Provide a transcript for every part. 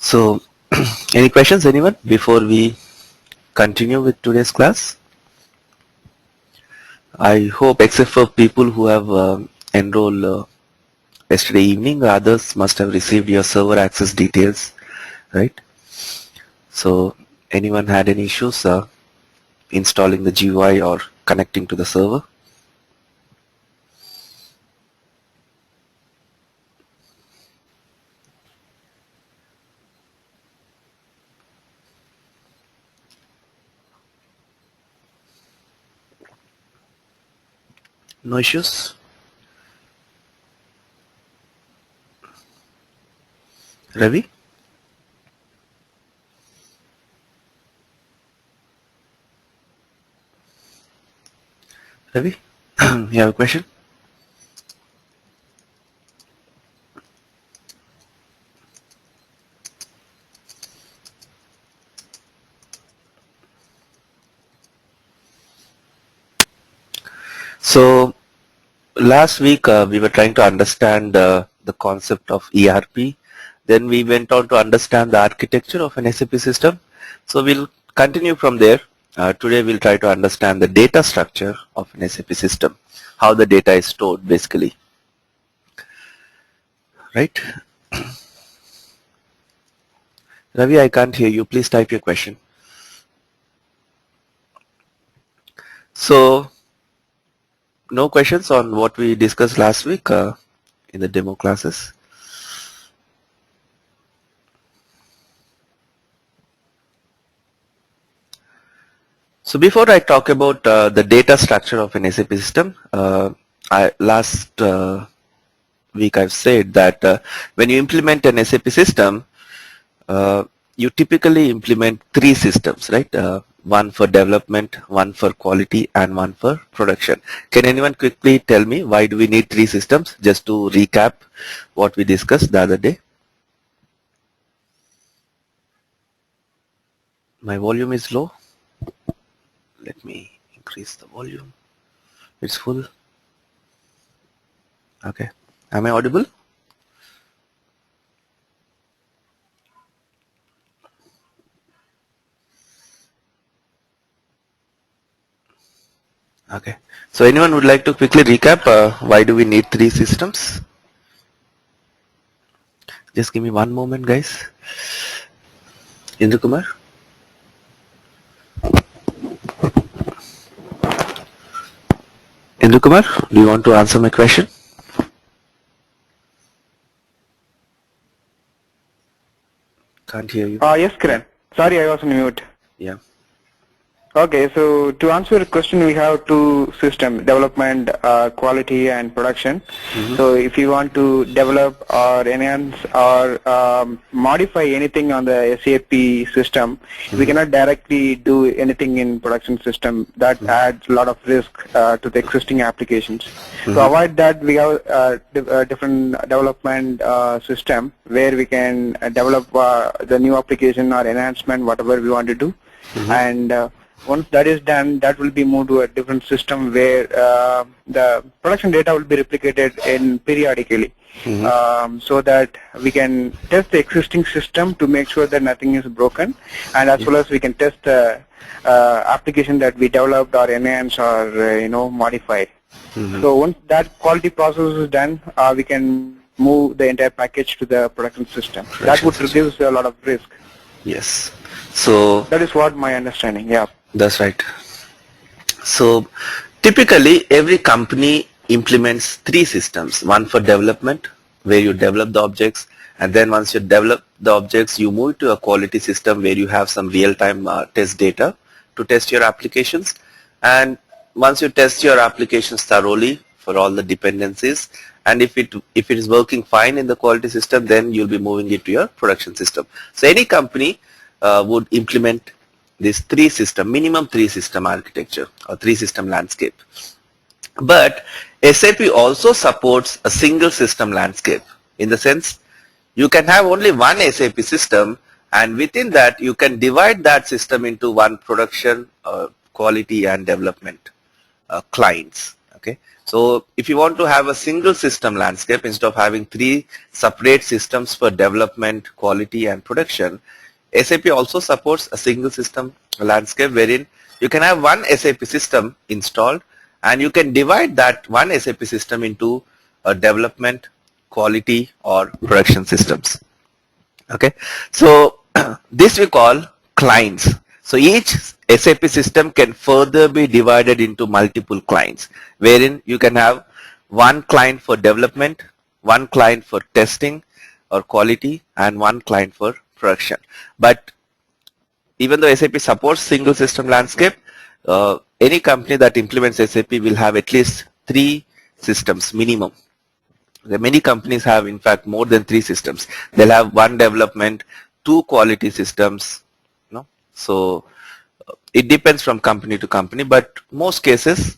So, any questions, anyone, before we continue with today's class? I hope, except for people who have enrolled yesterday evening, others must have received your server access details, right? So, anyone had any issues installing the GUI or connecting to the server? No issues? Ravi? Ravi? You have a question? So, last week we were trying to understand the concept of ERP. Then we went on to understand the architecture of an SAP system. So we'll continue from there. Today we'll try to understand the data structure of an SAP system, how the data is stored basically, right? Ravi, I can't hear you. Please type your question. So, no questions on what we discussed last week in the demo classes? So before I talk about the data structure of an SAP system, last week I've said that when you implement an SAP system, you typically implement three systems, right? One for development, one for quality, and one for production. Can anyone quickly tell me why do we need three systems? Just to recap what we discussed the other day. My volume is low. Let me increase the volume. It's full. Okay. Am I audible? Okay. So anyone would like to quickly recap why do we need three systems? Just give me one moment, guys. Indra Kumar? Indra Kumar, do you want to answer my question? Can't hear you. Yes, Kiran. Sorry, I was on mute. Yeah. Okay, so to answer your question, we have two systems, development, quality, and production. So if you want to develop or enhance or modify anything on the SAP system, we cannot directly do anything in production system. That adds a lot of risk to the existing applications. To avoid that, we have a different development system where we can develop the new application or enhancement, whatever we want to do. And once that is done, that will be moved to a different system where the production data will be replicated in periodically, so that we can test the existing system to make sure that nothing is broken, and as well as we can test the application that we developed or enhanced or modified. So once that quality process is done, we can move the entire package to the production system. That would reduce a lot of risk. Yes. So That is what my understanding. Yeah. that's right. So typically every company implements three systems. One for development, where you develop the objects, and then once you develop the objects, you move to a quality system where you have some real-time test data to test your applications. And once you test your applications thoroughly for all the dependencies, and if it is working fine in the quality system, then you'll be moving it to your production system. So any company would implement this minimum three system architecture or three system landscape. But SAP also supports a single system landscape, in the sense you can have only one SAP system, and within that you can divide that system into one production, quality, and development clients. Okay, so if you want to have a single system landscape instead of having 3 separate systems for development, quality and production, SAP also supports a single system landscape wherein you can have one SAP system installed and you can divide that one SAP system into a development, quality or production systems. Okay, so this we call clients. So each SAP system can further be divided into multiple clients, wherein you can have one client for development, one client for testing or quality, and one client for production. But even though SAP supports single system landscape, any company that implements SAP will have at least 3 systems minimum. Many companies have in fact more than 3 systems. They'll have one development, 2 quality systems, you know. So it depends from company to company, but most cases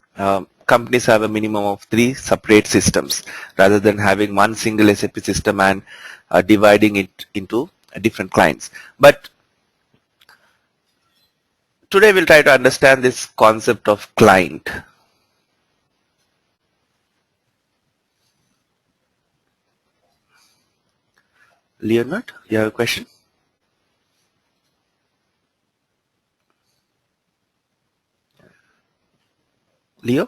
companies have a minimum of 3 separate systems rather than having one single SAP system and dividing it into different clients. But today we'll try to understand this concept of client. Leonard, you have a question? Leo?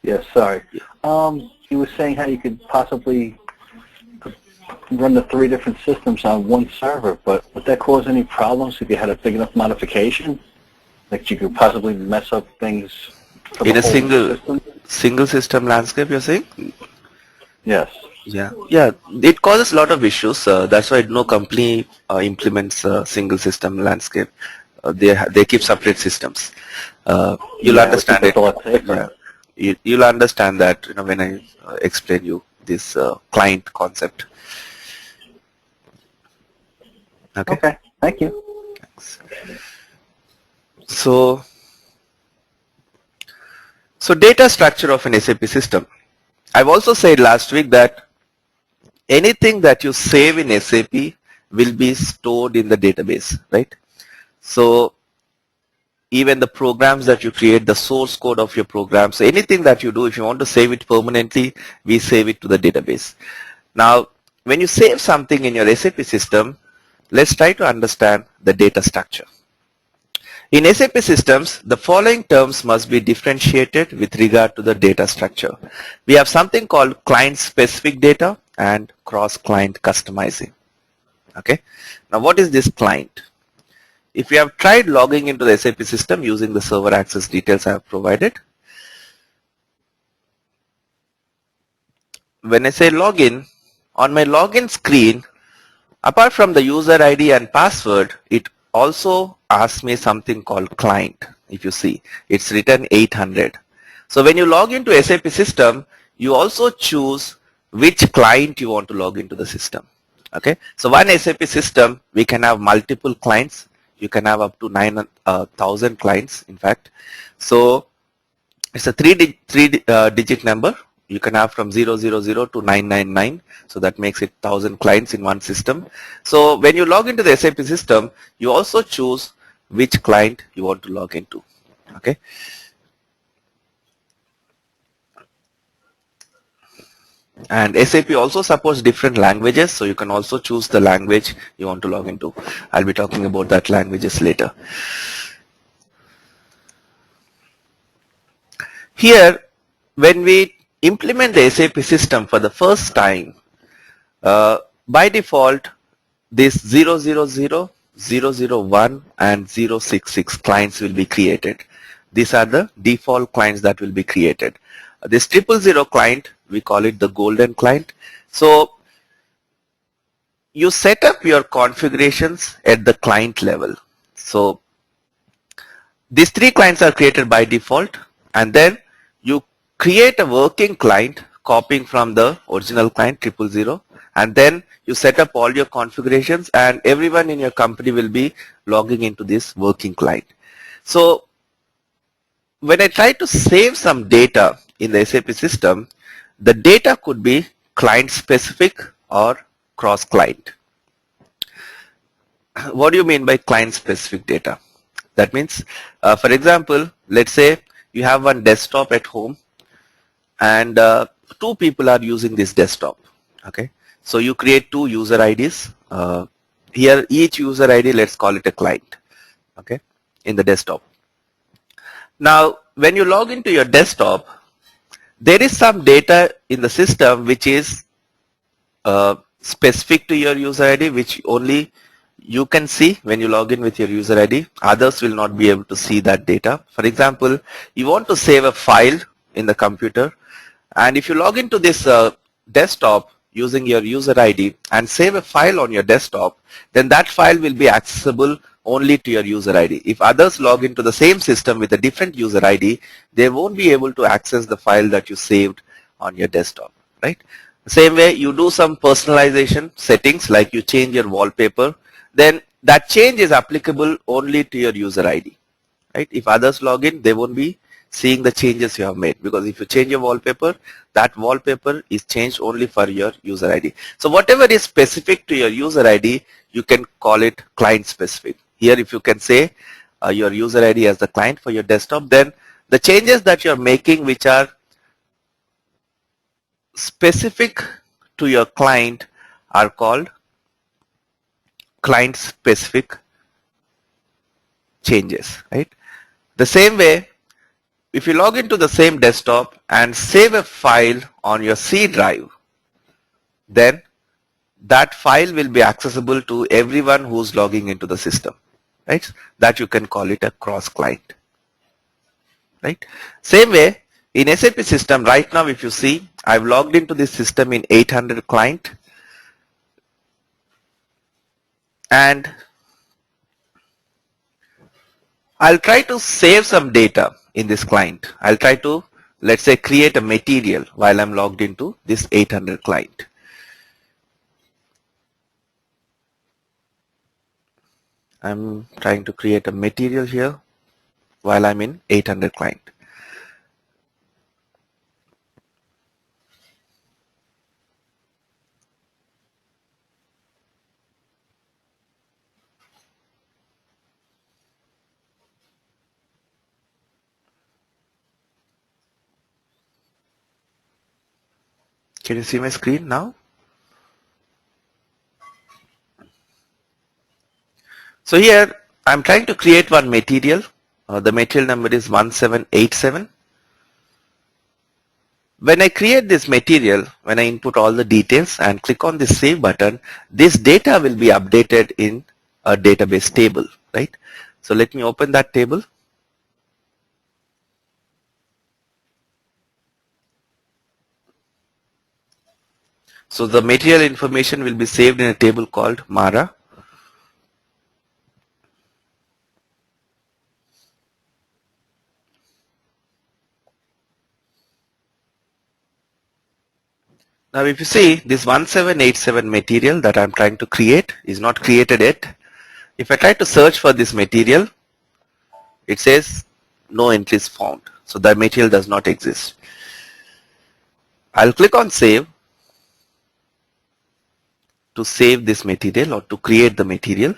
Yes, sorry. You were saying how you could possibly run the 3 different systems on one server, but would that cause any problems if you had a big enough modification? Like you could possibly mess up things for In the a whole single system landscape, you're saying? Yes. Yeah, it causes a lot of issues. That's why no company implements a single system landscape. They keep separate systems. You'll understand it. Yeah. You'll understand that, you know, when I explain you this client concept. Okay. Thank you. Thanks. So data structure of an SAP system. I've also said last week that anything that you save in SAP will be stored in the database, right? So even the programs that you create, the source code of your program, so anything that you do, if you want to save it permanently, we save it to the database. Now, when you save something in your SAP system, let's try to understand the data structure. In SAP systems, the following terms must be differentiated with regard to the data structure. We have something called client-specific data and cross-client customizing. Okay. Now, what is this client? If you have tried logging into the SAP system using the server access details I have provided, when I say login, on my login screen, apart from the user ID and password, it also asks me something called client. If you see, it's written 800. So when you log into SAP system, you also choose which client you want to log into the system. Okay, so one SAP system, we can have multiple clients. You can have up to 9,000 clients, in fact. So it's a three digit number. You can have from 000 to 999. So that makes it 1,000 clients in one system. So when you log into the SAP system, you also choose which client you want to log into. Okay. And SAP also supports different languages, so you can also choose the language you want to log into. I'll be talking about that languages later. Here, when we implement the SAP system for the first time, by default, this 000, 001 and 066 clients will be created. These are the default clients that will be created. This 000 client, we call it the golden client. So you set up your configurations at the client level. So these 3 clients are created by default, and then you create a working client copying from the original client 000, and then you set up all your configurations, and everyone in your company will be logging into this working client. So when I try to save some data in the SAP system, the data could be client specific or cross client. What do you mean by client specific data? That means, for example, let's say you have one desktop at home and two people are using this desktop. Okay, so you create two user IDs. Here each user ID, let's call it a client. Okay, in the desktop. Now when you log into your desktop, there is some data in the system which is specific to your user ID, which only you can see when you log in with your user ID. Others will not be able to see that data. For example, you want to save a file in the computer, and if you log into this desktop using your user ID and save a file on your desktop, then that file will be accessible only to your user ID. If others log into the same system with a different user ID, they won't be able to access the file that you saved on your desktop, right? Same way, you do some personalization settings, like you change your wallpaper, then that change is applicable only to your user ID, right? If others log in, they won't be seeing the changes you have made, because if you change your wallpaper, that wallpaper is changed only for your user ID. So whatever is specific to your user ID, you can call it client specific. Here if you can say your user ID as the client for your desktop, then the changes that you're making which are specific to your client are called client specific changes, right? The same way, if you log into the same desktop and save a file on your C drive, then that file will be accessible to everyone who's logging into the system, right? That you can call it a cross client, right? Same way, in SAP system right now, if you see, I've logged into this system in 800 client, and I'll try to save some data in this client. I'll try to, let's say, create a material while I'm logged into this 800 client. I'm trying to create a material here while I'm in 800 client. Can you see my screen now? So here I'm trying to create one material. The material number is 1787. When I create this material, when I input all the details and click on the save button, this data will be updated in a database table, right? So let me open that table. So the material information will be saved in a table called Mara. Now if you see, this 1787 material that I'm trying to create is not created yet. If I try to search for this material, it says no entries found. So the material does not exist. I'll click on save to save this material or to create the material.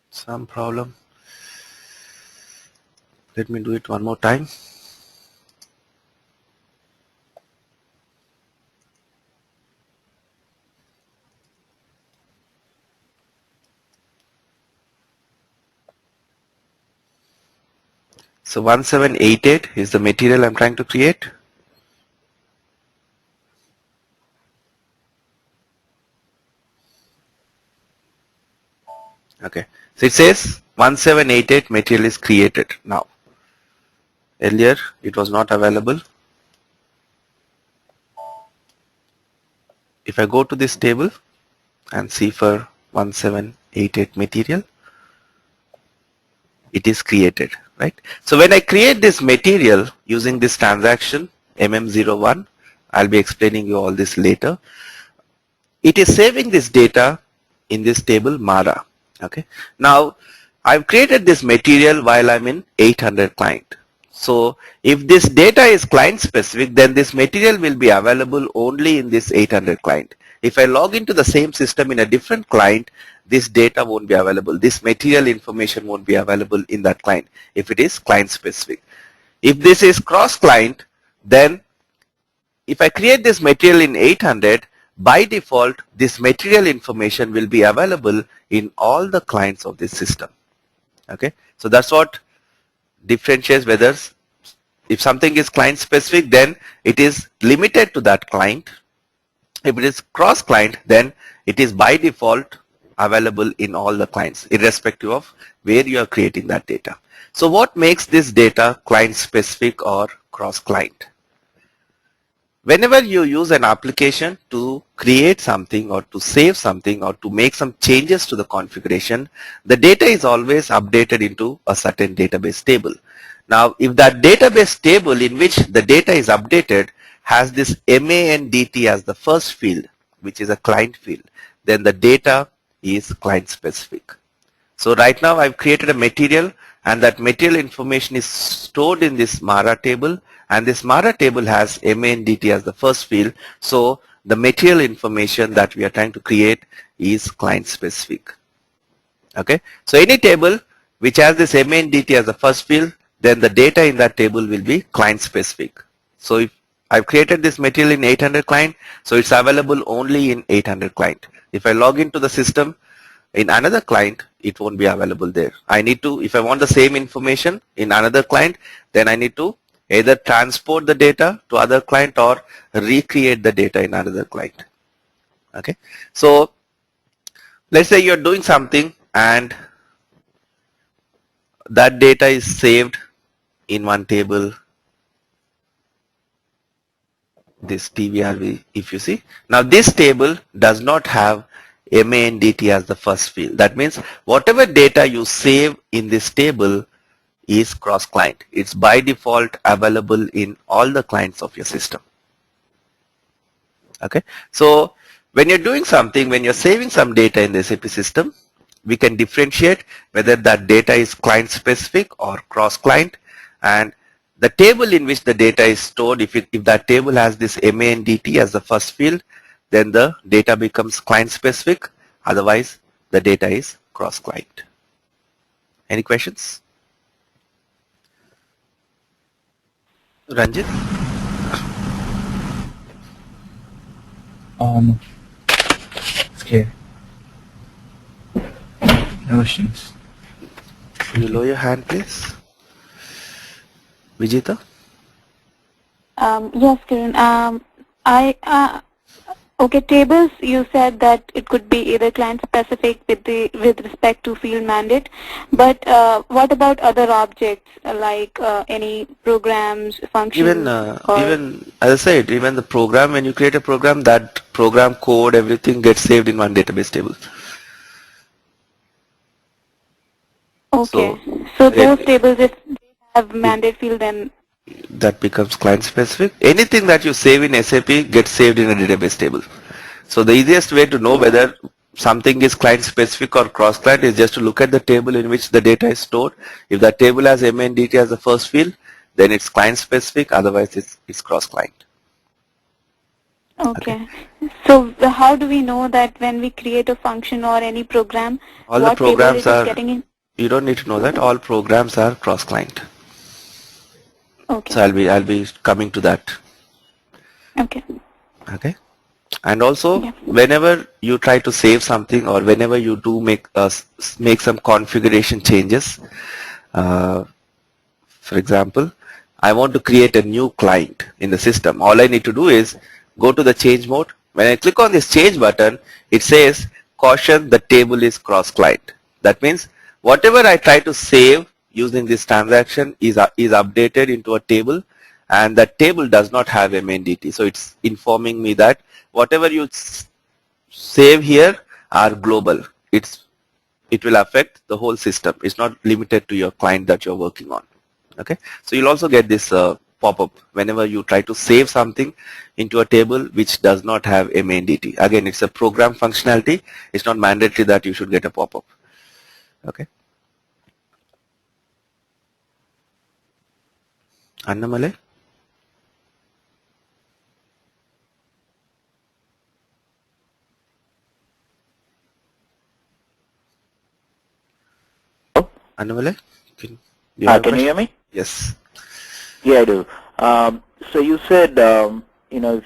Some problem. Let me do it one more time. So 1788 is the material I'm trying to create. Okay, so it says 1788 material is created now. Earlier it was not available. If I go to this table and see for 1788 material, it is created, right? So when I create this material using this transaction MM01, I'll be explaining you all this later. It is saving this data in this table Mara. Okay. Now I've created this material while I'm in 800 client. So if this data is client specific, then this material will be available only in this 800 client. If I log into the same system in a different client, this data won't be available. This material information won't be available in that client if it is client specific. If this is cross client, then if I create this material in 800, by default, this material information will be available in all the clients of this system. Okay, so that's what differentiates whether if something is client specific, then it is limited to that client. If it is cross client, then it is by default available in all the clients, irrespective of where you are creating that data. So what makes this data client specific or cross client? Whenever you use an application to create something or to save something or to make some changes to the configuration, the data is always updated into a certain database table. Now, if that database table in which the data is updated has this MANDT as the first field, which is a client field, then the data is client specific. So right now I've created a material, and that material information is stored in this MARA table, and this MARA table has MANDT as the first field. So the material information that we are trying to create is client specific. Okay, so any table which has this MANDT as the first field, then the data in that table will be client specific. So if I've created this material in 800 client, so it's available only in 800 client. If I log into the system in another client, it won't be available there. I need to, if I want the same information in another client, then I need to either transport the data to other client or recreate the data in another client. Okay, so let's say you're doing something and that data is saved in one table, this TVRV, if you see. Now this table does not have MANDT as the first field. That means whatever data you save in this table is cross client. It's by default available in all the clients of your system. Okay, so when you're doing something, when you're saving some data in the SAP system, we can differentiate whether that data is client specific or cross client, and the table in which the data is stored, if that table has this MANDT as the first field, then the data becomes client specific, otherwise the data is cross client. Any questions? Ranjit? Okay. No questions. Will you lower your hand, please? Vijita? Yes, Kiran. Okay, tables, you said that it could be either client specific with respect to field mandate, but what about other objects like any programs, functions? Even as I said, even the program, when you create a program, that program code, everything gets saved in one database table. Okay, so those tables, if they have mandate field, then that becomes client specific. Anything that you save in SAP gets saved in a database table. So the easiest way to know whether something is client specific or cross client is just to look at the table in which the data is stored. If that table has MANDT as the first field, then it's client specific, otherwise it's cross client. okay. So how do we know that when we create a function or any program, All what the programs table it are, is getting in? you don't need to know that, all programs are cross client. Okay. So I'll be coming to that. Okay. Okay. And also, Yeah. whenever you try to save something or whenever you do make some configuration changes, for example, I want to create a new client in the system. All I need to do is go to the change mode. When I click on this change button, it says, caution, the table is cross client. That means whatever I try to save using this transaction is updated into a table, and that table does not have MANDT. So it's informing me that whatever you save here are global. It will affect the whole system. It's not limited to your client that you're working on. Okay, so you'll also get this pop-up whenever you try to save something into a table which does not have MANDT. Again, it's a program functionality. It's not mandatory that you should get a pop-up. Okay. Annamale? Annamale? Can you have a Can you question? hear me? Yes. Yeah, I do. So you said, if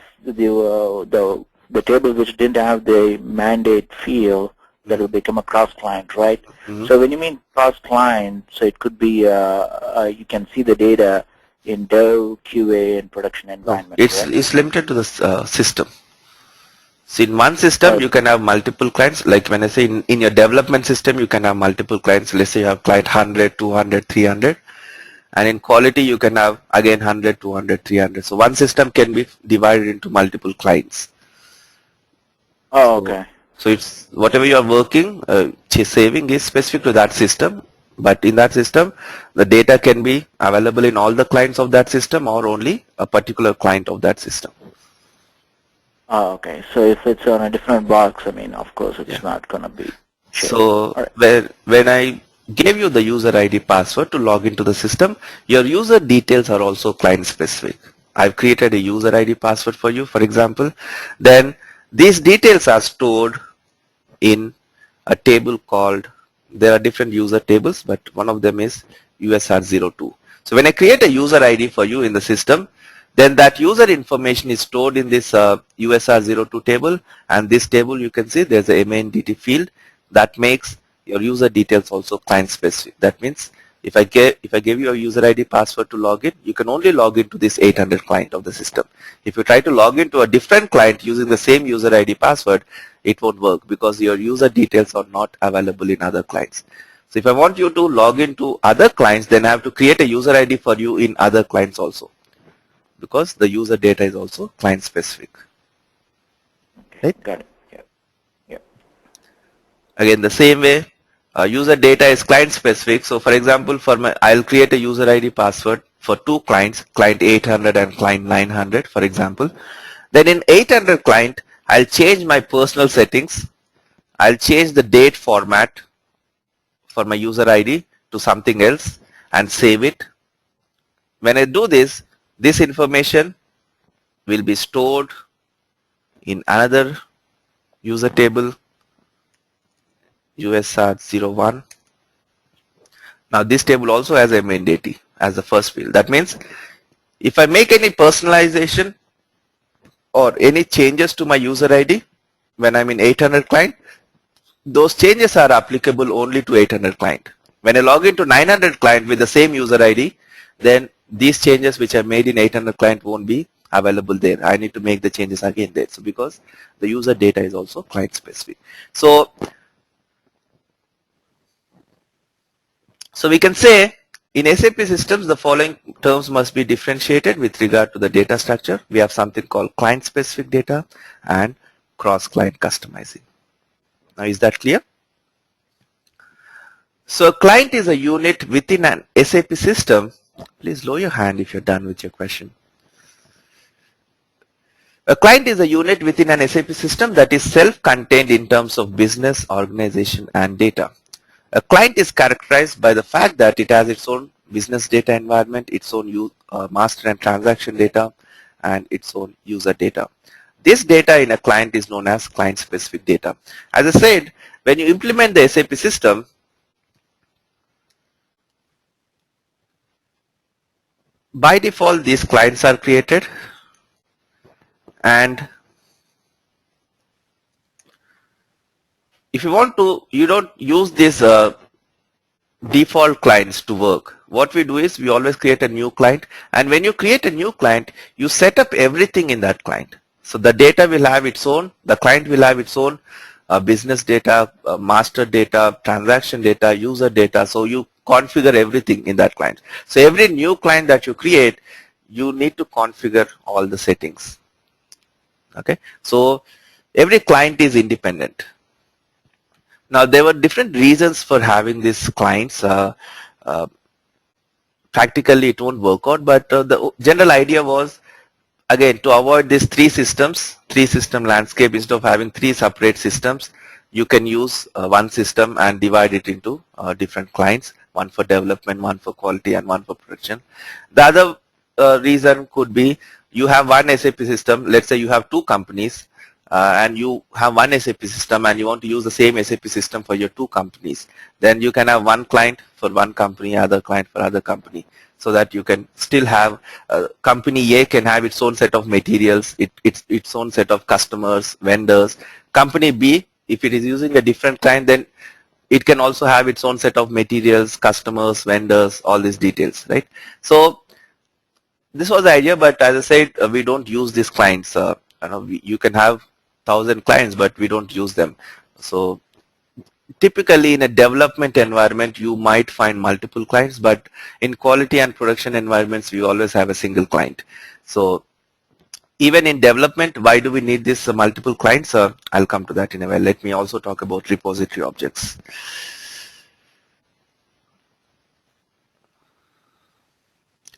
the table which didn't have the mandate field, that will become a cross-client, right? Mhm. So when you mean cross-client, so it could be you can see the data in Dev, QA, and production No, environment, it's correct? it's limited to the system. See, in one system, you can have multiple clients. Like when I say in your development system, you can have multiple clients. Let's say you have client 100, 200, 300. And in quality, you can have again 100, 200, 300. So one system can be divided into multiple clients. Oh, So, okay. so it's whatever you are working, saving is specific to that system. But in that system, the data can be available in all the clients of that system or only a particular client of that system. Oh, okay. So if it's on a different box, I mean, of course, it's Yeah. not going to be shared. So All right. when I gave you the user ID password to log into the system, your user details are also client specific. I've created a user ID password for you, for example. Then these details are stored in a table called, there are different user tables, but one of them is USR02. So when I create a user ID for you in the system, then that user information is stored in this USR02 table, and this table you can see there's a MANDT field that makes your user details also client specific. That means if I give you a user ID password to log in, you can only log into this 800 client of the system. If you try to log into a different client using the same user ID password, it won't work because your user details are not available in other clients. So if I want you to log into other clients, then I have to create a user ID for you in other clients also, because the user data is also client specific. Okay. Right? Got it. Yeah. Yeah. Again, the same way, user data is client specific. So for example, I'll create a user ID password for two clients, client 800 and client 900, for example. Then in 800 client, I'll change my personal settings. I'll change the date format for my user ID to something else and save it. When I do this, this information will be stored in another user table, USR01. Now this table also has a MANDT as the first field. That means if I make any personalization or any changes to my user ID when I'm in 800 client, those changes are applicable only to 800 client. When I log into 900 client with the same user ID, then these changes which I made in 800 client won't be available there. I need to make the changes again there. So because the user data is also client specific. So we can say in SAP systems, the following terms must be differentiated with regard to the data structure. We have something called client specific data and cross-client customizing. Now is that clear? So a client is a unit within an SAP system. Please lower your hand if you're done with your question. A client is a unit within an SAP system that is self-contained in terms of business, organization, and data. A client is characterized by the fact that it has its own business data environment, its own master and transaction data, and its own user data. This data in a client is known as client-specific data. As I said, when you implement the SAP system, by default, these clients are created, and if you want to, you don't use these default clients to work. What we do is we always create a new client, and when you create a new client, you set up everything in that client. So the data will have its own, the client will have its own business data, master data, transaction data, user data. So you configure everything in that client. So every new client that you create, you need to configure all the settings. Okay, so every client is independent. Now there were different reasons for having these clients. Practically it won't work out, but the general idea was, again, to avoid these three system landscape. Instead of having three separate systems, you can use one system and divide it into different clients, one for development, one for quality, and one for production. The other reason could be you have one SAP system. Let's say you have two companies and you have one SAP system and you want to use the same SAP system for your two companies. Then you can have one client for one company, other client for other company, so that you can still have company A can have its own set of materials, its own set of customers, vendors. Company B, if it is using a different client, then it can also have its own set of materials, customers, vendors, all these details, right? So this was the idea, but as I said, we don't use these clients. You can have 1,000 clients, but we don't use them. So typically in a development environment, you might find multiple clients, but in quality and production environments, we always have a single client. So even in development, why do we need this multiple clients? I'll come to that in a while. Let me also talk about repository objects.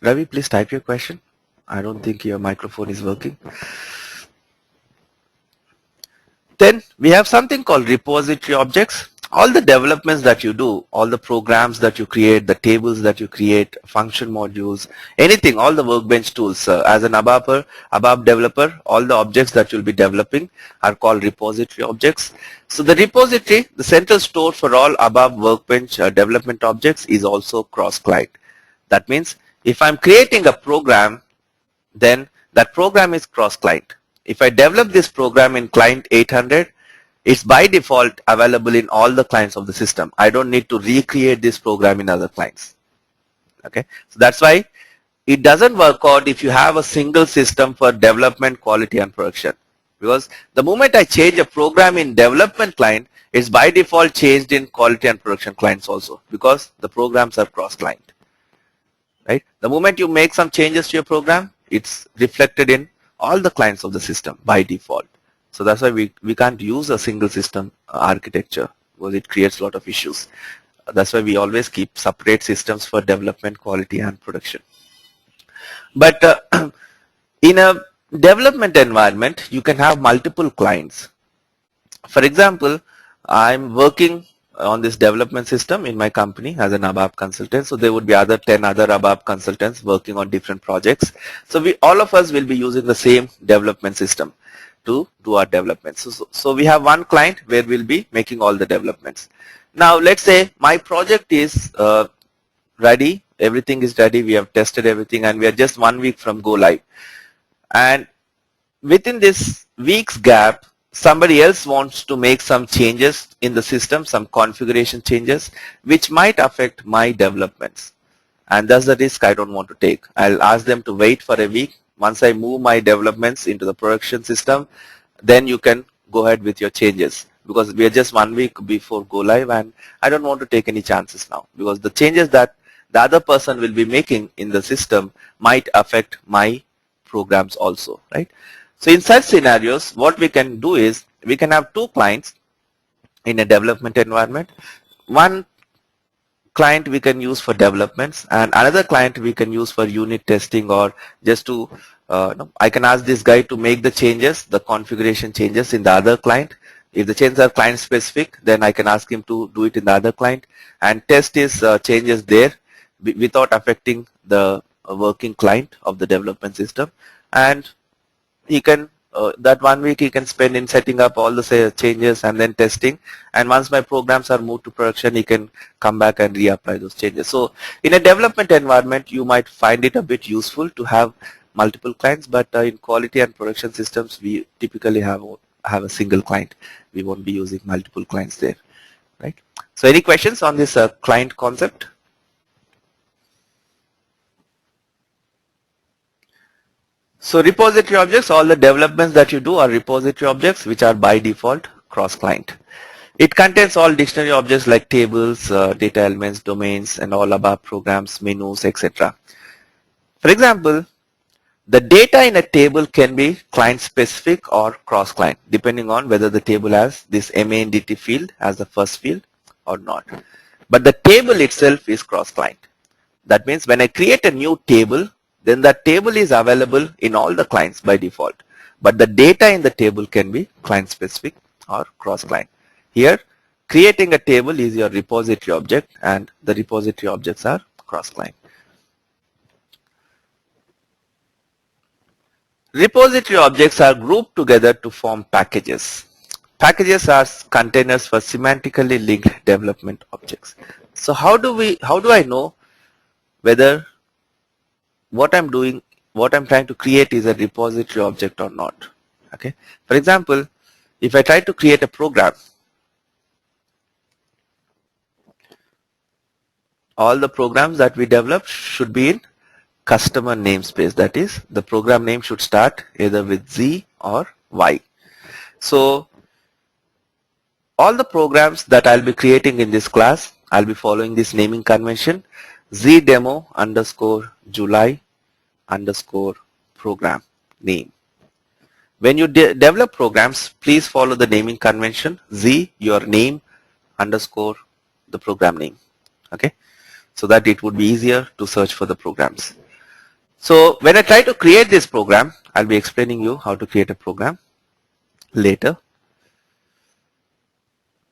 Ravi, please type your question. I don't think your microphone is working. Then we have something called repository objects. All the developments that you do, all the programs that you create, the tables that you create, function modules, anything, all the workbench tools. As an ABAP developer, all the objects that you'll be developing are called repository objects. So the repository, the central store for all ABAP workbench development objects, is also cross-client. That means if I'm creating a program, then that program is cross-client. If I develop this program in client 800, it's by default available in all the clients of the system. I don't need to recreate this program in other clients. Okay, so that's why it doesn't work out if you have a single system for development, quality, and production. Because the moment I change a program in development client, it's by default changed in quality and production clients also, because the programs are cross-client. Right? The moment you make some changes to your program, it's reflected in all the clients of the system by default. So that's why we can't use a single system architecture, because it creates a lot of issues. That's why we always keep separate systems for development, quality, and production. But in a development environment, you can have multiple clients. For example, I'm working on this development system in my company as an ABAP consultant. So there would be 10 other ABAP consultants working on different projects. So all of us will be using the same development system to do our developments. So we have one client where we'll be making all the developments. Now let's say my project is ready, everything is ready, we have tested everything, and we are just 1 week from go live. And within this week's gap, somebody else wants to make some changes in the system, some configuration changes, which might affect my developments. And that's the risk I don't want to take. I'll ask them to wait for a week. Once I move my developments into the production system, then you can go ahead with your changes, because we are just 1 week before go live, and I don't want to take any chances now, because the changes that the other person will be making in the system might affect my programs also, right? So in such scenarios, what we can do is we can have two clients in a development environment. One client we can use for developments, and another client we can use for unit testing, or just to I can ask this guy to make the changes, the configuration changes in the other client. If the changes are client specific, then I can ask him to do it in the other client and test his changes there without affecting the working client of the development system. And he can that 1 week he can spend in setting up all the changes and then testing, and once my programs are moved to production, he can come back and reapply those changes. So in a development environment, you might find it a bit useful to have multiple clients, but in quality and production systems, we typically have a single client. We won't be using multiple clients there, right? So any questions on this client concept? So repository objects, all the developments that you do are repository objects, which are by default cross-client. It contains all dictionary objects like tables, data elements, domains, and all ABAP programs, menus, etc. For example, the data in a table can be client-specific or cross-client, depending on whether the table has this MANDT field as the first field or not. But the table itself is cross-client. That means when I create a new table, then that table is available in all the clients by default. But the data in the table can be client-specific or cross-client. Here, creating a table is your repository object, and the repository objects are cross-client. Repository objects are grouped together to form packages. Packages are containers for semantically linked development objects. So how do I know whether what I'm trying to create is a repository object or not? Okay. For example, if I try to create a program, all the programs that we develop should be in customer namespace. That is, the program name should start either with Z or Y. So all the programs that I'll be creating in this class, I'll be following this naming convention, zdemo underscore July underscore program name. When you develop programs, please follow the naming convention, Z, your name underscore the program name. Okay, so that it would be easier to search for the programs. So when I try to create this program, I'll be explaining you how to create a program later.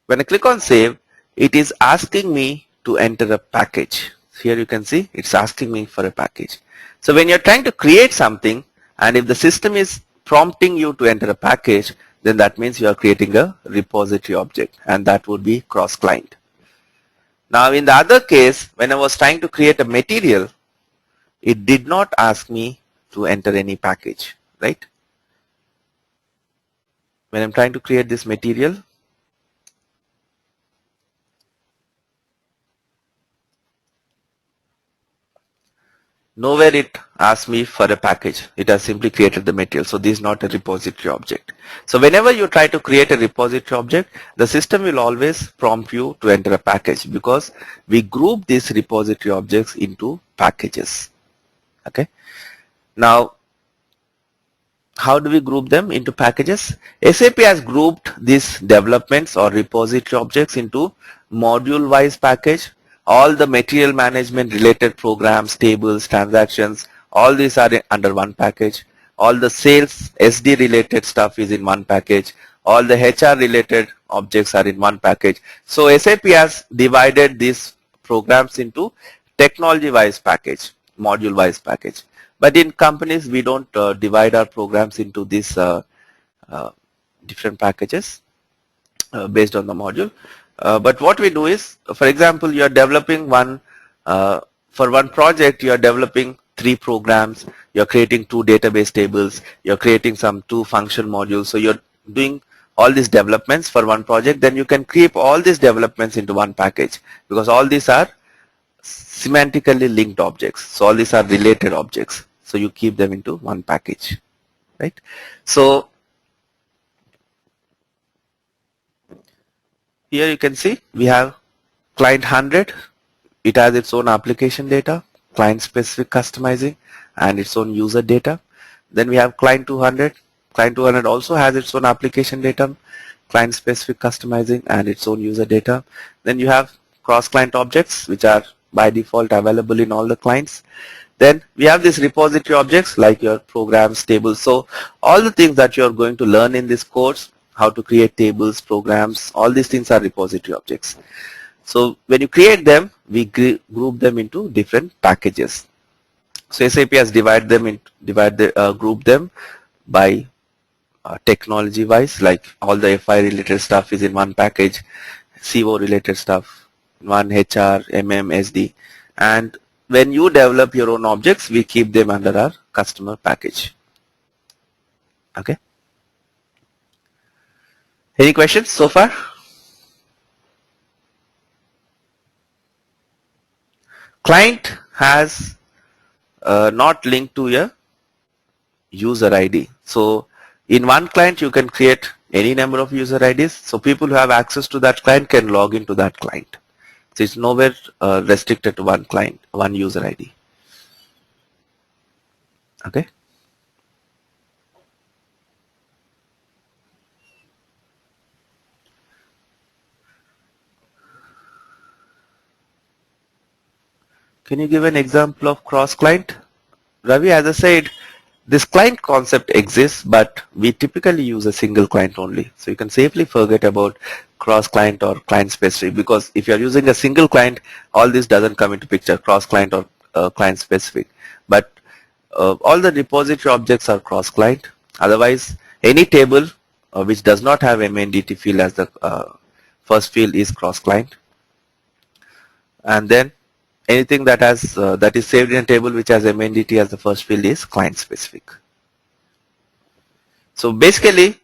When I click on save, it is asking me to enter a package. Here you can see it's asking me for a package. So when you're trying to create something, and if the system is prompting you to enter a package, then that means you are creating a repository object, and that would be cross-client. Now in the other case, when I was trying to create a material, it did not ask me to enter any package, right? When I'm trying to create this material, nowhere it asks me for a package. It has simply created the material. So this is not a repository object. So whenever you try to create a repository object, the system will always prompt you to enter a package, because we group these repository objects into packages. Okay. Now, how do we group them into packages? SAP has grouped these developments or repository objects into module-wise package. All the material management related programs, tables, transactions, all these are under one package. All the sales, SD related stuff is in one package. All the HR related objects are in one package. So SAP has divided these programs into technology-wise package, module-wise package. But in companies, we don't divide our programs into these different packages based on the module. But what we do is, for example, you are developing for one project, you are developing 3 programs, you are creating 2 database tables, you are creating some 2 function modules. So you are doing all these developments for one project. Then you can keep all these developments into one package, because all these are semantically linked objects. So all these are related objects. So you keep them into one package, right? So here you can see we have client 100. It has its own application data, client specific customizing, and its own user data. Then we have client 200. Client 200 also has its own application data, client specific customizing, and its own user data. Then you have cross client objects, which are by default available in all the clients. Then we have these repository objects like your programs, tables. So all the things that you are going to learn in this course, how to create tables, programs, all these things are repository objects. So when you create them, we group them into different packages. So SAP has grouped them by technology wise, like all the FI related stuff is in one package, CO related stuff, one HR, MM, SD, and when you develop your own objects, we keep them under our customer package. Okay. Any questions so far? Client has not linked to a user ID. So in one client, you can create any number of user IDs. So people who have access to that client can log into that client. So it's nowhere restricted to one client, one user ID. Okay. Can you give an example of cross-client? Ravi, as I said, this client concept exists, but we typically use a single client only. So you can safely forget about cross-client or client-specific, because if you are using a single client, all this doesn't come into picture, cross-client or client-specific. But all the repository objects are cross-client. Otherwise, any table which does not have MNDT field as the first field is cross-client. And then anything that has that is saved in a table which has MNDT as the first field is client-specific. So basically,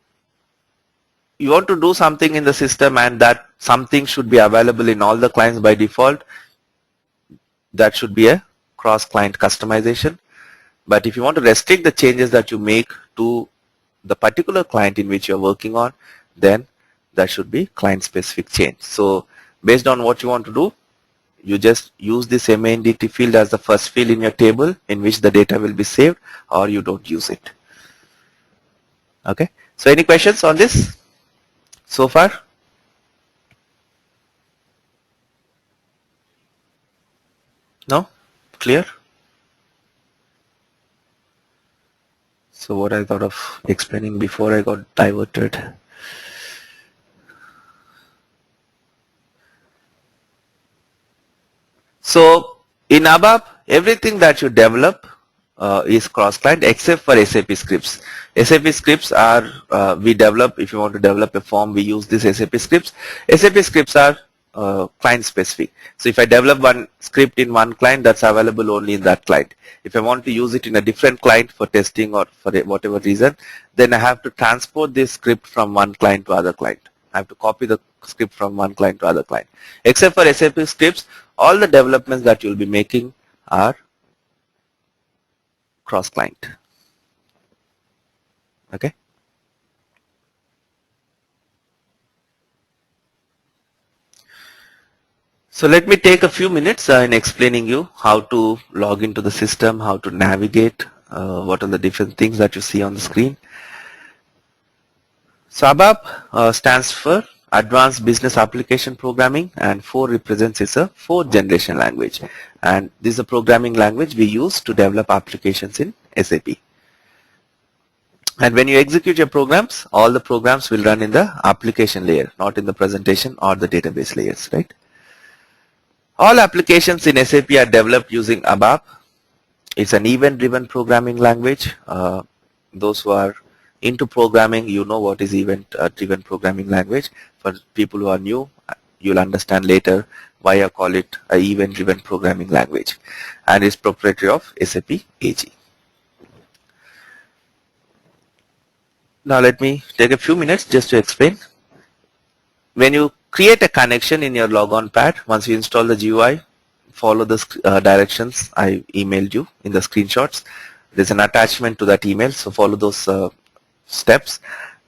you want to do something in the system and that something should be available in all the clients by default. That should be a cross-client customization. But if you want to restrict the changes that you make to the particular client in which you're working on, then that should be client-specific change. So based on what you want to do, you just use this MNDT field as the first field in your table in which the data will be saved, or you don't use it. Okay. So any questions on this so far? No? Clear? So what I thought of explaining before I got diverted. So in ABAP, everything that you develop is cross-client except for SAP scripts. SAP scripts are, we develop, if you want to develop a form, we use this SAP scripts. SAP scripts are client specific. So if I develop one script in one client, that's available only in that client. If I want to use it in a different client for testing or for whatever reason, then I have to transport this script from one client to other client. I have to copy the script from one client to other client. Except for SAP scripts, all the developments that you'll be making are cross-client. Okay. So let me take a few minutes in explaining you how to log into the system, how to navigate, what are the different things that you see on the screen. So ABAP stands for Advanced Business Application Programming, and 4 represents it's a 4th generation language, and this is a programming language we use to develop applications in SAP. And when you execute your programs, all the programs will run in the application layer, not in the presentation or the database layers, right? All applications in SAP are developed using ABAP. It's an event-driven programming language. Those who are into programming, you know what is event-driven programming language. For people who are new, you'll understand later why I call it an event-driven programming language, and it's proprietary of SAP AG. Now let me take a few minutes just to explain. When you create a connection in your logon pad, once you install the GUI, follow the directions I emailed you in the screenshots. There's an attachment to that email, so follow those steps.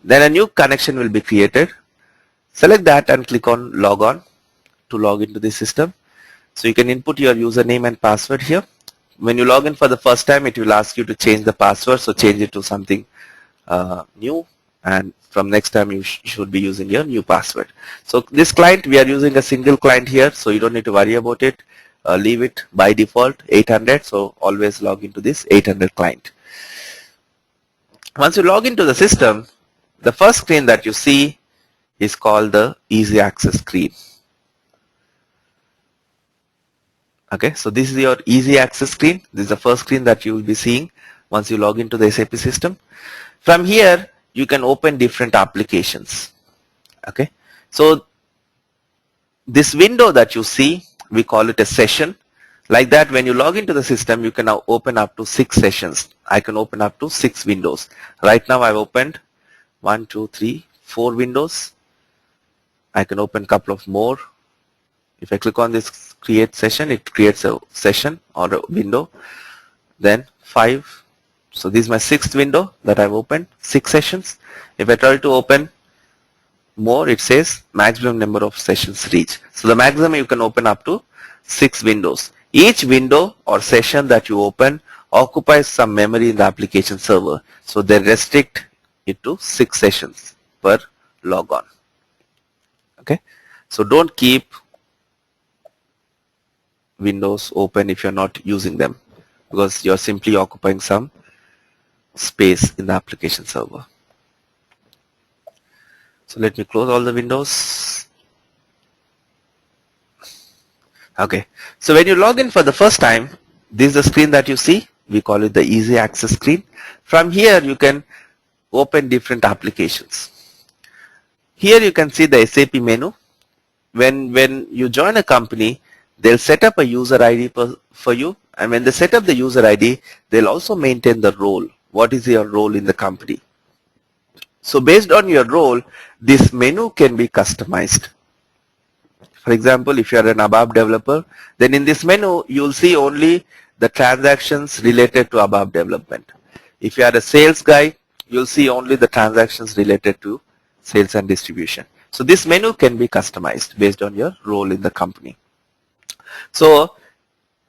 Then a new connection will be created. Select that and click on log on to log into the system. So you can input your username and password here. When you log in for the first time, it will ask you to change the password, so change it to something new, and from next time you should be using your new password. So this client, we are using a single client here, so you don't need to worry about it. Leave it by default 800, so always log into this 800 client. Once you log into the system, the first screen that you see is called the easy access screen. Okay, so this is your easy access screen. This is the first screen that you will be seeing once you log into the SAP system. From here, you can open different applications. Okay, so this window that you see, we call it a session. Like that, when you log into the system, you can now open up to 6 sessions. I can open up to 6 windows. Right now, I've opened 1, 2, 3, 4 windows. I can open a couple of more. If I click on this create session, it creates a session or a window. Then 5. So this is my 6th window that I've opened, 6 sessions. If I try to open more, it says maximum number of sessions reached. So the maximum you can open up to 6 windows. Each window or session that you open occupies some memory in the application server. So they restrict it to 6 sessions per logon. Okay, so don't keep windows open if you're not using them, because you're simply occupying some space in the application server. So let me close all the windows. Okay, so when you log in for the first time, this is the screen that you see. We call it the easy access screen. From here you can open different applications. Here you can see the SAP menu. When you join a company, they'll set up a user ID for you, and when they set up the user ID, they'll also maintain the role. What is your role in the company? So based on your role, this menu can be customized. For example, if you are an ABAP developer, then in this menu, you'll see only the transactions related to ABAP development. If you are a sales guy, you'll see only the transactions related to sales and distribution. So this menu can be customized based on your role in the company. So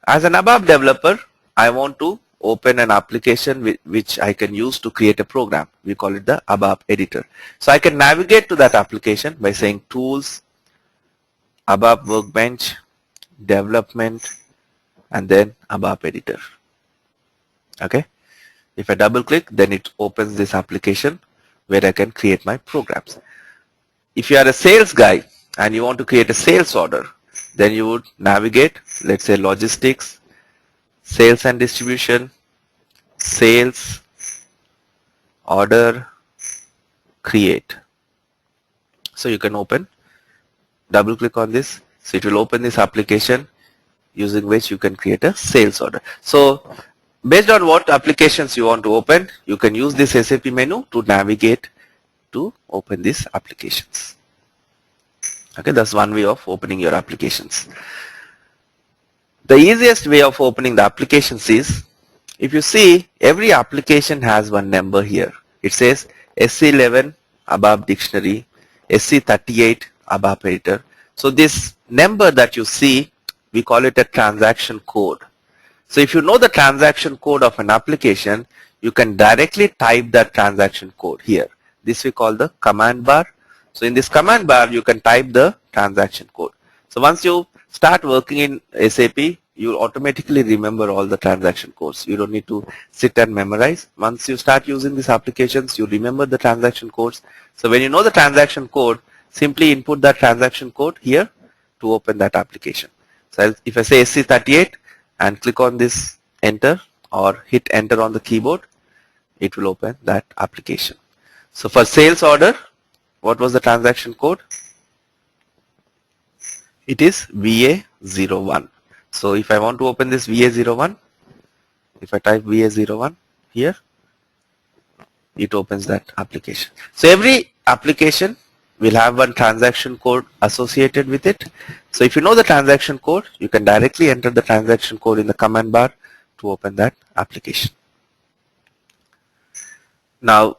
as an ABAP developer, I want to open an application which I can use to create a program. We call it the ABAP editor. So I can navigate to that application by saying Tools, ABAP Workbench, Development, and then ABAP editor. Okay. If I double click, then it opens this application where I can create my programs. If you are a sales guy and you want to create a sales order, then you would navigate, let's say logistics, sales and distribution, sales, order, create. So you can open, double click on this. So it will open this application using which you can create a sales order. So based on what applications you want to open, you can use this SAP menu to navigate to open these applications. Okay, that's one way of opening your applications. The easiest way of opening the applications is, if you see, every application has one number here. It says SC11 ABAP Dictionary, SC38 ABAP Editor. So this number that you see, we call it a transaction code. So if you know the transaction code of an application, you can directly type that transaction code here. This we call the command bar. So in this command bar, you can type the transaction code. So once you start working in SAP, you automatically remember all the transaction codes. You don't need to sit and memorize. Once you start using these applications, you remember the transaction codes. So when you know the transaction code, simply input that transaction code here to open that application. So if I say SC38 and click on this enter or hit enter on the keyboard, it will open that application. So for sales order, what was the transaction code? It is VA01. So if I want to open this VA01, if I type VA01 here, it opens that application. So every application will have one transaction code associated with it. So if you know the transaction code, you can directly enter the transaction code in the command bar to open that application. Now,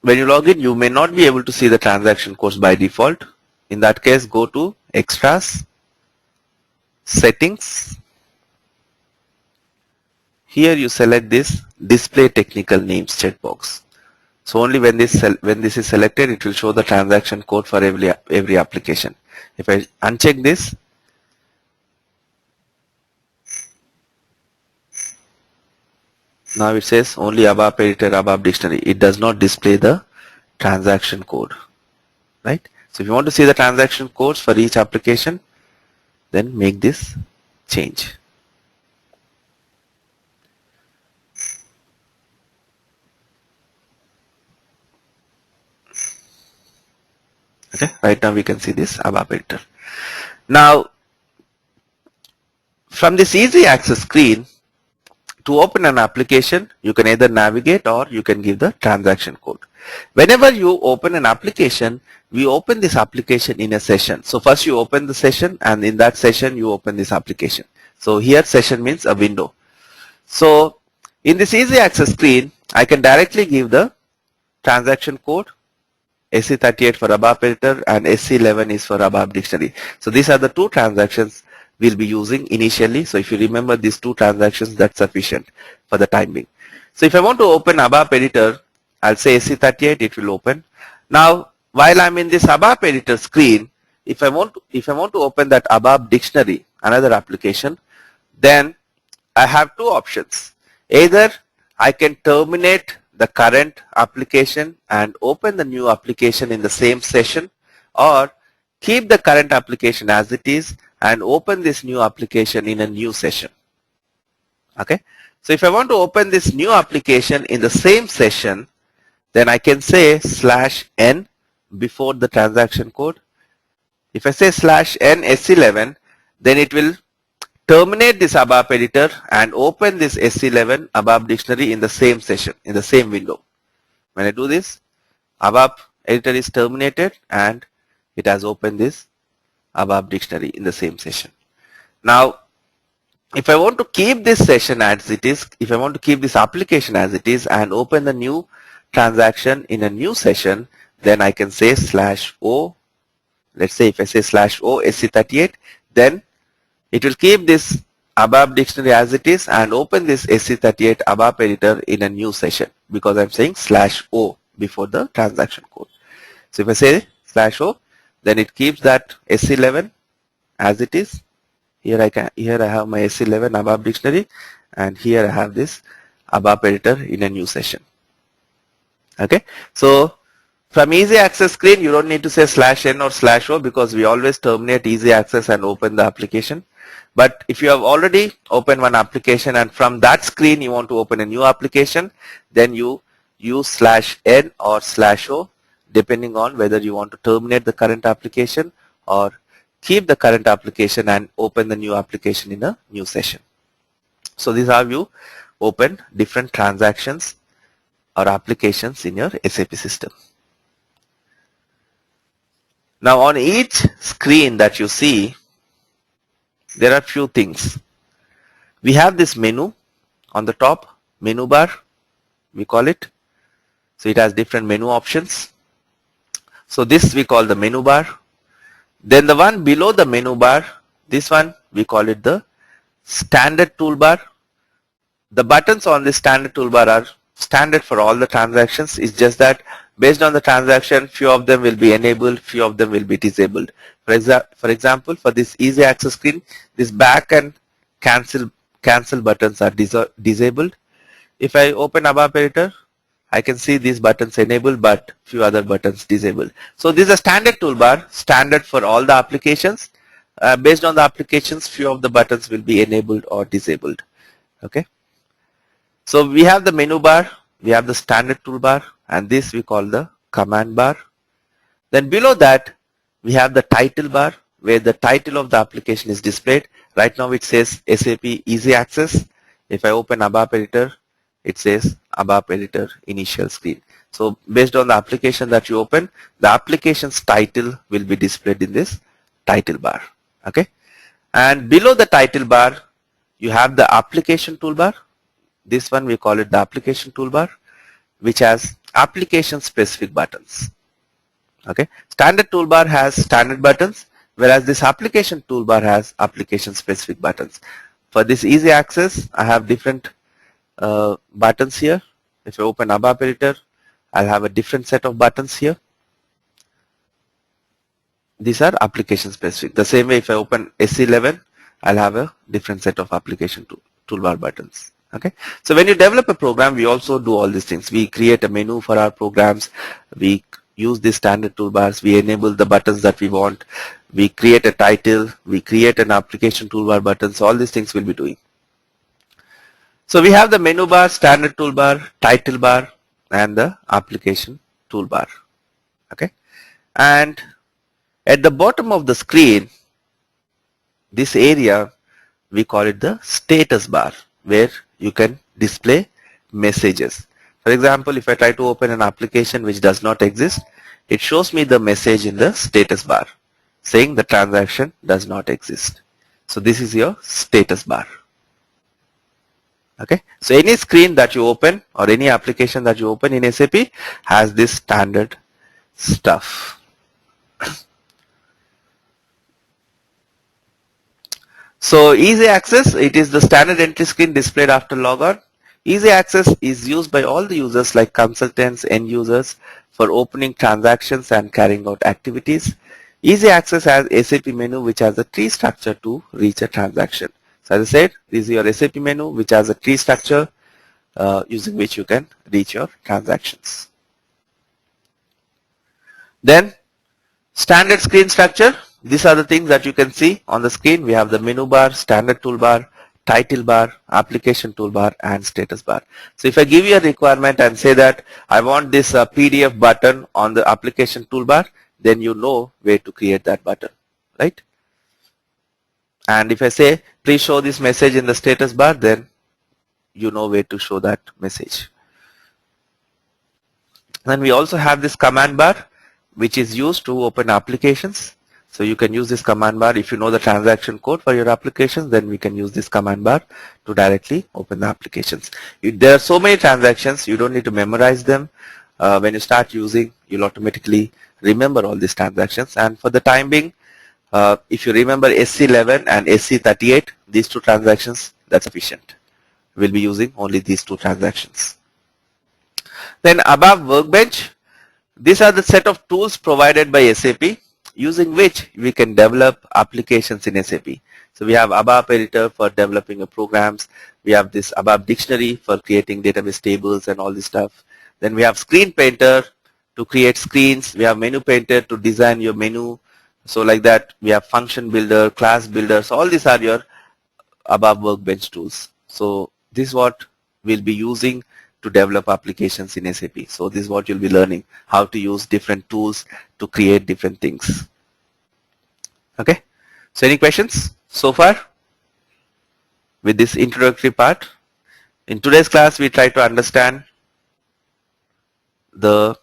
when you log in, you may not be able to see the transaction codes by default. In that case, go to Extras, Settings. Here you select this Display Technical Names checkbox. So only when this is selected, it will show the transaction code for every application. If I uncheck this, now it says only ABAP Editor, ABAP Dictionary. It does not display the transaction code, right? So if you want to see the transaction codes for each application, then make this change. Okay, right now we can see this ABAP Editor. Now, from this easy access screen, to open an application, you can either navigate or you can give the transaction code. Whenever you open an application, we open this application in a session. So first you open the session, and in that session you open this application. So here session means a window. So in this easy access screen, I can directly give the transaction code. SC38 for ABAP Editor and SC11 is for ABAP Dictionary. So these are the two transactions we'll be using initially. So if you remember these two transactions, that's sufficient for the time being. So if I want to open ABAP Editor, I'll say SC38, it will open. Now, while I'm in this ABAP Editor screen, if I want to open that ABAP Dictionary, another application, then I have two options. Either I can terminate the current application and open the new application in the same session, or keep the current application as it is and open this new application in a new session. Okay, So if I want to open this new application in the same session, then I can say /n before the transaction code. If I say /n S11, then it will terminate this ABAP editor and open this S11 ABAP dictionary in the same session, in the same window. When I do this, ABAP editor is terminated and it has opened this ABAP dictionary in the same session. Now, if I want to keep this session as it is, if I want to keep this application as it is and open the new transaction in a new session, then I can say /o. Let's say if I say /o SC38, then it will keep this ABAP dictionary as it is and open this SC38 ABAP editor in a new session because I'm saying /o before the transaction code. So if I say /o, then it keeps that SC11 as it is. Here I have my SC11 ABAP dictionary, and here I have this ABAP editor in a new session. Okay, so from easy access screen, you don't need to say /n or /o because we always terminate easy access and open the application. But if you have already opened one application and from that screen you want to open a new application, then you use /n or /o depending on whether you want to terminate the current application or keep the current application and open the new application in a new session. So this is how you open different transactions or applications in your SAP system. Now on each screen that you see, there are few things. We have this menu on the top, menu bar, we call it. So it has different menu options. So this we call the menu bar. Then the one below the menu bar, this one we call it the standard toolbar. The buttons on this standard toolbar are standard for all the transactions. It's just that based on the transaction, few of them will be enabled, few of them will be disabled. For example, for this easy access screen, this back and cancel buttons are disabled. If I open ABAP editor, I can see these buttons enabled but few other buttons disabled. So this is a standard toolbar, standard for all the applications. Based on the applications, few of the buttons will be enabled or disabled. Okay. So we have the menu bar, we have the standard toolbar, and this we call the command bar. Then below that, we have the title bar where the title of the application is displayed. Right now it says SAP Easy Access. If I open ABAP editor, it says ABAP editor initial screen. So based on the application that you open, the application's title will be displayed in this title bar. Okay. And below the title bar, you have the application toolbar. This one we call it the application toolbar, which has application specific buttons. Okay. Standard toolbar has standard buttons, whereas this application toolbar has application specific buttons. For this easy access, I have different buttons here. If I open ABAP editor, I'll have a different set of buttons here. These are application specific. The same way if I open SC11, I'll have a different set of application toolbar buttons. Okay. So when you develop a program, we also do all these things. We create a menu for our programs. We use these standard toolbars. We enable the buttons that we want. We create a title. We create an application toolbar button. So all these things we'll be doing. So we have the menu bar, standard toolbar, title bar, and the application toolbar. Okay. And at the bottom of the screen, this area, we call it the status bar, where you can display messages. For example, if I try to open an application which does not exist, it shows me the message in the status bar saying the transaction does not exist. So this is your status bar. Okay. So any screen that you open or any application that you open in SAP has this standard stuff. So easy access, it is the standard entry screen displayed after logon. Easy access is used by all the users like consultants, end users for opening transactions and carrying out activities. Easy access has SAP menu which has a tree structure to reach a transaction. So as I said, this is your SAP menu which has a tree structure using which you can reach your transactions. Then standard screen structure. These are the things that you can see on the screen. We have the menu bar, standard toolbar, title bar, application toolbar, and status bar. So if I give you a requirement and say that I want this PDF button on the application toolbar, then you know where to create that button, right? And if I say please show this message in the status bar, then you know where to show that message. Then we also have this command bar, which is used to open applications. So you can use this command bar. If you know the transaction code for your applications, then we can use this command bar to directly open the applications. There are so many transactions, you don't need to memorize them. When you start using, you'll automatically remember all these transactions. And for the time being, if you remember SC11 and SC38, these two transactions, that's sufficient. We'll be using only these two transactions. Then ABAP Workbench, these are the set of tools provided by SAP, using which we can develop applications in SAP. So we have ABAP Editor for developing your programs. We have this ABAP Dictionary for creating database tables and all this stuff. Then we have Screen Painter to create screens. We have Menu Painter to design your menu. So like that, we have Function Builder, Class Builder. So all these are your ABAP Workbench tools. So this is what we'll be using to develop applications in SAP. So this is what you'll be learning, how to use different tools to create different things. Okay. So any questions so far with this introductory part? In today's class, we try to understand the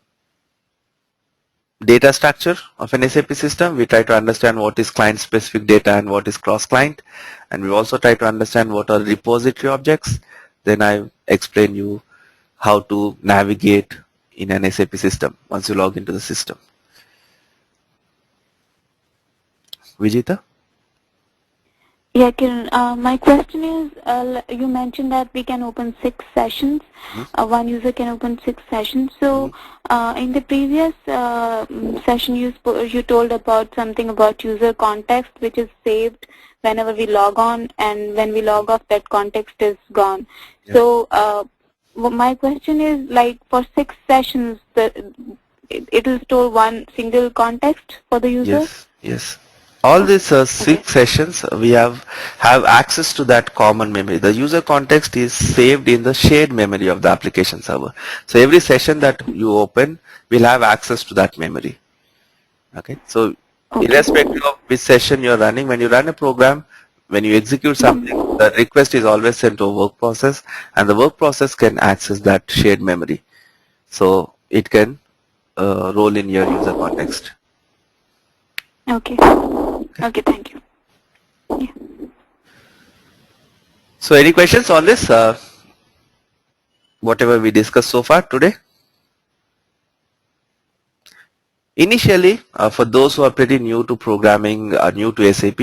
data structure of an SAP system. We try to understand what is client specific data and what is cross client. And we also try to understand what are repository objects. Then I explain you how to navigate in an SAP system once you log into the system. Vijita? Yeah, Kiran, my question is, you mentioned that we can open 6 sessions. One user can open 6 sessions. So in the previous session, you told about something about user context, which is saved whenever we log on, and when we log off, that context is gone. Yeah. So my question is, like, for 6 sessions, it will store one single context for the user? Yes, yes. All these 6 sessions, we have access to that common memory. The user context is saved in the shared memory of the application server. So every session that you open will have access to that memory. Okay. So irrespective of which session you're running, when you run a program, when you execute something, the request is always sent to a work process, and the work process can access that shared memory. So it can roll in your user context. Okay. Okay, thank you. Yeah. So any questions on this, whatever we discussed so far today? Initially, for those who are pretty new to programming, new to SAP,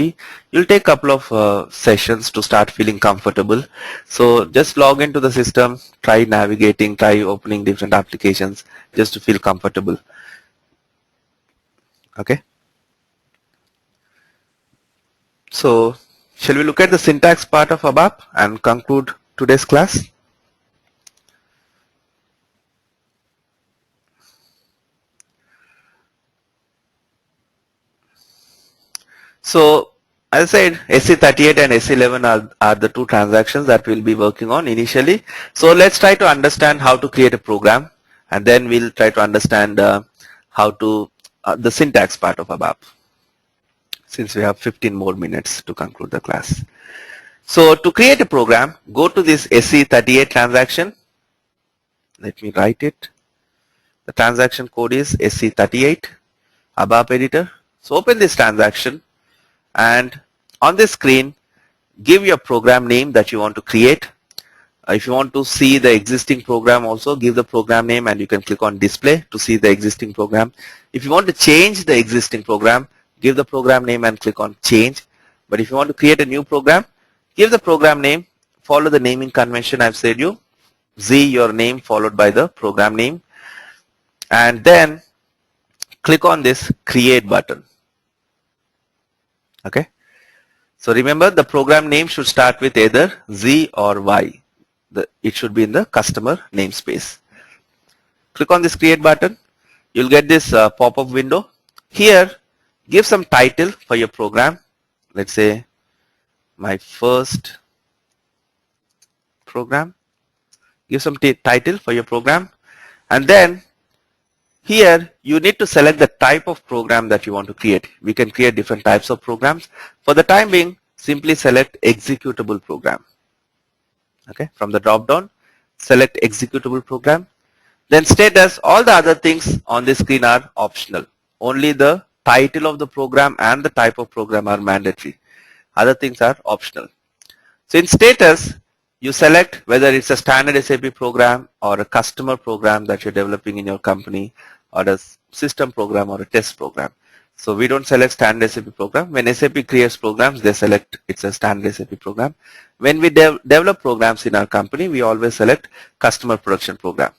you'll take a couple of sessions to start feeling comfortable. So just log into the system, try navigating, try opening different applications just to feel comfortable. Okay. So shall we look at the syntax part of ABAP and conclude today's class? So as I said, SC38 and SC11 are the 2 transactions that we'll be working on initially. So let's try to understand how to create a program, and then we'll try to understand how to the syntax part of ABAP, since we have 15 more minutes to conclude the class. So to create a program, go to this SC38 transaction. Let me write it. The transaction code is SC38, ABAP editor. So open this transaction, and on this screen, give your program name that you want to create. If you want to see the existing program also, give the program name, and you can click on display to see the existing program. If you want to change the existing program, give the program name and click on change. But if you want to create a new program, give the program name, follow the naming convention I've said you, Z your name followed by the program name, and then click on this create button. Okay. So remember, the program name should start with either Z or Y. It should be in the customer namespace. Click on this create button. You'll get this pop-up window. Here, give some title for your program. Let's say my first program. Give some title for your program, and then here you need to select the type of program that you want to create. We can create different types of programs. For the time being, simply select executable program. Okay, from the drop down, select executable program. Then status, all the other things on the screen are optional. Only the title of the program and the type of program are mandatory. Other things are optional. So in status, you select whether it's a standard SAP program or a customer program that you're developing in your company, or a system program or a test program. So we don't select standard SAP program. When SAP creates programs, they select it's a standard SAP program. When we develop programs in our company, we always select customer production program.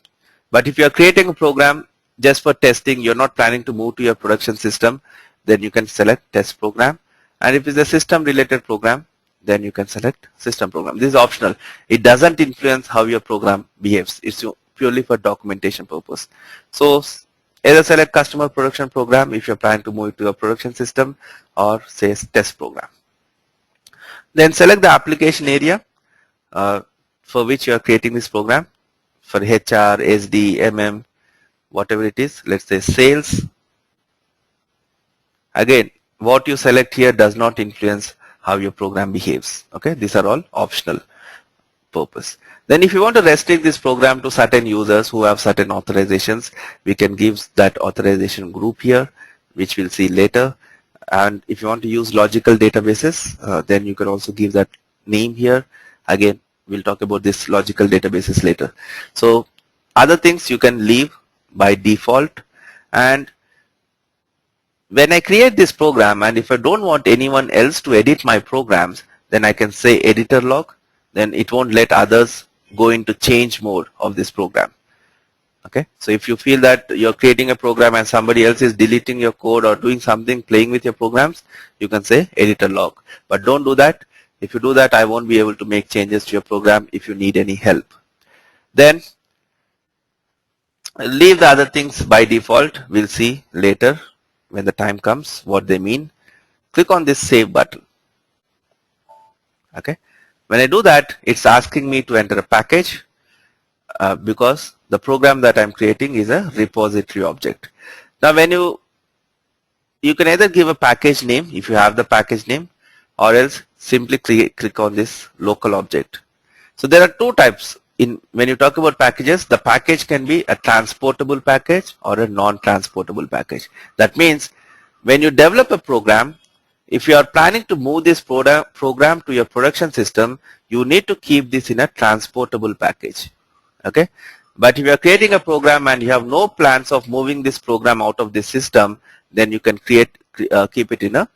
But if you are creating a program just for testing, you're not planning to move to your production system, then you can select test program. And if it's a system related program, then you can select system program. This is optional. It doesn't influence how your program behaves. It's purely for documentation purpose. So either select customer production program if you're planning to move it to a production system, or say test program. Then select the application area for which you are creating this program. For HR, SD, MM, whatever it is, let's say sales. Again, what you select here does not influence how your program behaves. Okay, these are all optional purpose. Then if you want to restrict this program to certain users who have certain authorizations, we can give that authorization group here, which we'll see later. And if you want to use logical databases, then you can also give that name here. Again, we'll talk about this logical databases later. So other things you can leave by default. And when I create this program, and if I don't want anyone else to edit my programs, then I can say editor log. Then it won't let others go into change mode of this program. Okay, so if you feel that you're creating a program and somebody else is deleting your code or doing something, playing with your programs, you can say editor log. But don't do that. If you do that, I won't be able to make changes to your program if you need any help. Then leave the other things by default. We'll see later when the time comes what they mean. Click on this save button. Okay. When I do that, it's asking me to enter a package because the program that I'm creating is a repository object. Now when you can either give a package name if you have the package name, or else simply click on this local object. So there are two types. When you talk about packages, the package can be a transportable package or a non-transportable package. That means when you develop a program, if you are planning to move this program to your production system, you need to keep this in a transportable package. Okay. But if you are creating a program and you have no plans of moving this program out of this system, then you can keep it in a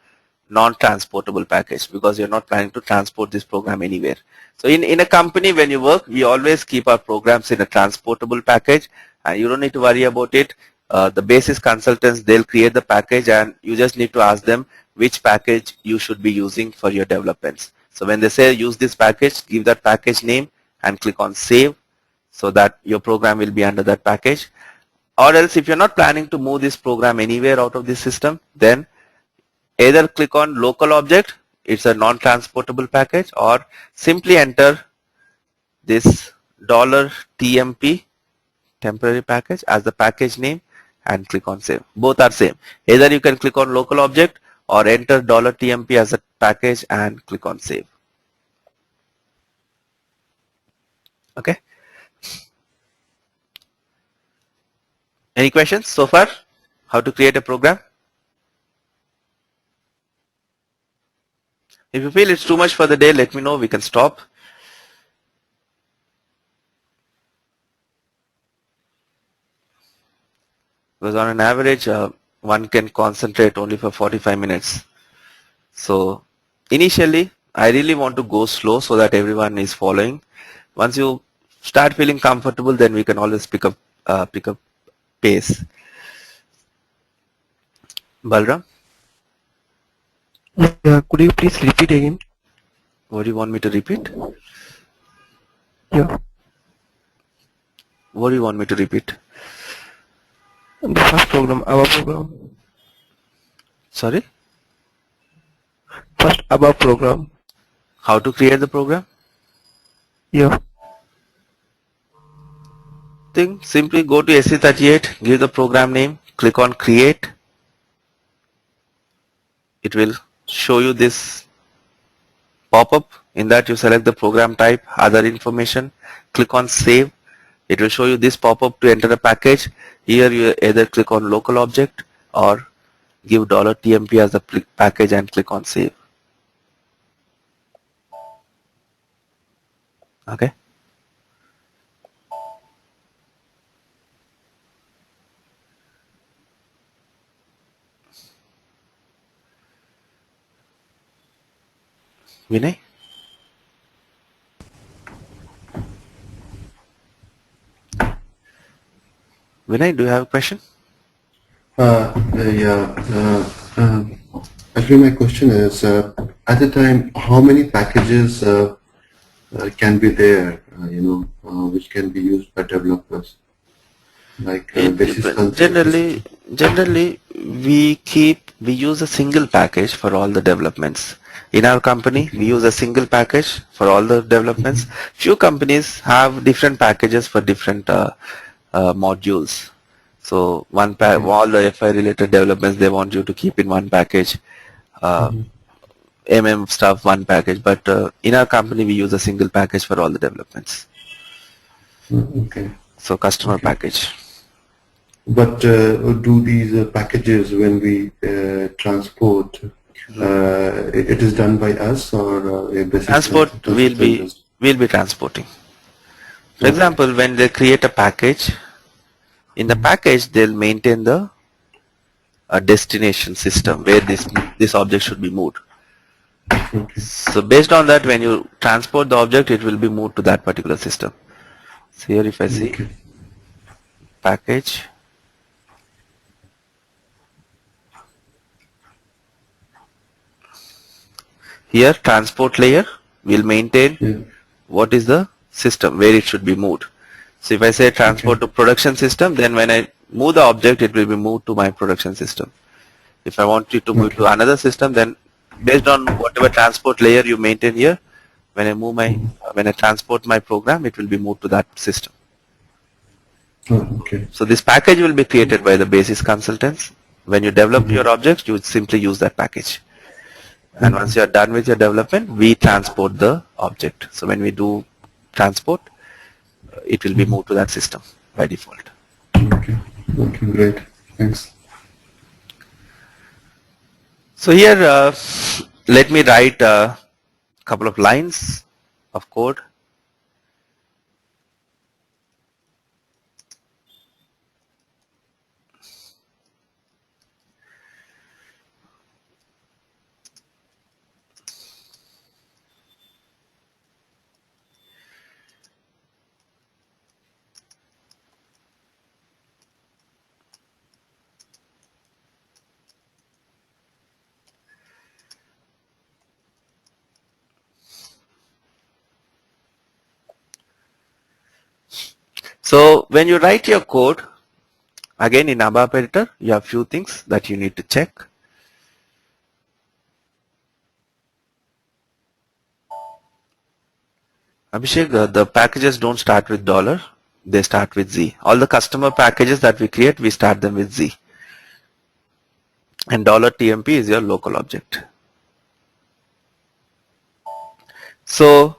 non-transportable package because you're not planning to transport this program anywhere. So in a company, when you work, we always keep our programs in a transportable package, and you don't need to worry about it. The basis consultants, they'll create the package, and you just need to ask them which package you should be using for your developments. So when they say use this package, give that package name and click on save, so that your program will be under that package. Or else if you're not planning to move this program anywhere out of this system, then either click on local object, it's a non-transportable package, or simply enter this $TMP temporary package as the package name and click on save. Both are same. Either you can click on local object or enter $TMP as a package and click on save. Okay. Any questions so far? How to create a program? If you feel it's too much for the day, let me know, we can stop. Because on an average, one can concentrate only for 45 minutes. So initially, I really want to go slow so that everyone is following. Once you start feeling comfortable, then we can always pick up pace. Balram? Yeah, could you please repeat again? What do you want me to repeat? Yeah. What do you want me to repeat? The first program, our program. Sorry? First above program. How to create the program? Yeah. thing, simply go to SE38, give the program name, click on create. It will show you this pop-up. In that you select the program type, other information, click on save. It will show you this pop-up to enter a package. Here you either click on local object or give $TMP as the package and click on save. Okay. Vinay? Vinay, do you have a question? Yeah. Actually, my question is, at the time, how many packages can be there, which can be used by developers? Like Generally, we use a single package for all the developments. In our company, we use a single package for all the developments. Few companies have different packages for different modules. So all the FI related developments, they want you to keep in one package. stuff, one package. But in our company, we use a single package for all the developments. Okay. So customer package. But do these packages, when we transport, it is done by us, or Transport will be transporting. For example, when they create a package, in the package they'll maintain the destination system where this object should be moved. Okay. So based on that, when you transport the object, it will be moved to that particular system. So here if I see package, here transport layer will maintain what is the system where it should be moved. So if I say transport to production system, then when I move the object, it will be moved to my production system. If I want it to move to another system, then based on whatever transport layer you maintain here, when I transport my program, it will be moved to that system. Okay. So this package will be created by the basis consultants. When you develop your objects, you would simply use that package. And once you are done with your development, we transport the object. So when we do transport, it will be moved to that system by default. Okay. Okay, great. Thanks. So here, let me write a couple of lines of code. So when you write your code, again in ABAP editor, you have few things that you need to check. Abhishek, the packages don't start with $, they start with Z. All the customer packages that we create, we start them with Z. And $TMP is your local object. So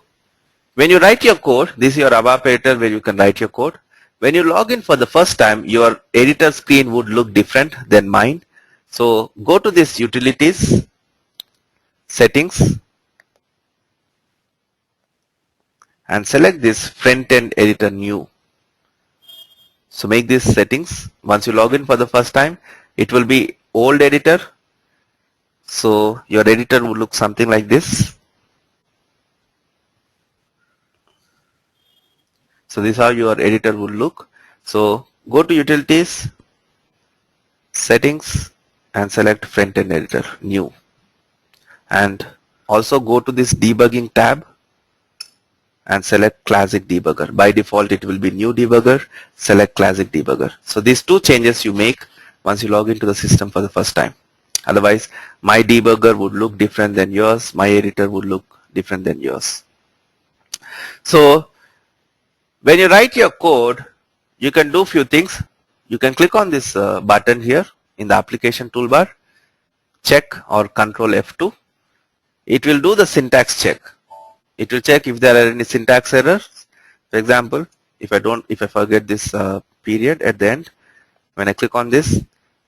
when you write your code, this is your ABAP editor where you can write your code. When you log in for the first time, your editor screen would look different than mine. So go to this utilities, settings, and select this front-end editor new. So make these settings. Once you log in for the first time, it will be old editor. So your editor will look something like this. So this is how your editor would look. So go to utilities, settings, and select front-end editor new. And also go to this debugging tab and select classic debugger. By default, it will be new debugger, select classic debugger. So these two changes you make once you log into the system for the first time. Otherwise, my debugger would look different than yours. My editor would look different than yours. So when you write your code, you can do few things. You can click on this button here in the application toolbar, check or control F2. It will do the syntax check. It will check if there are any syntax errors. For example, if I forget this period at the end, when I click on this,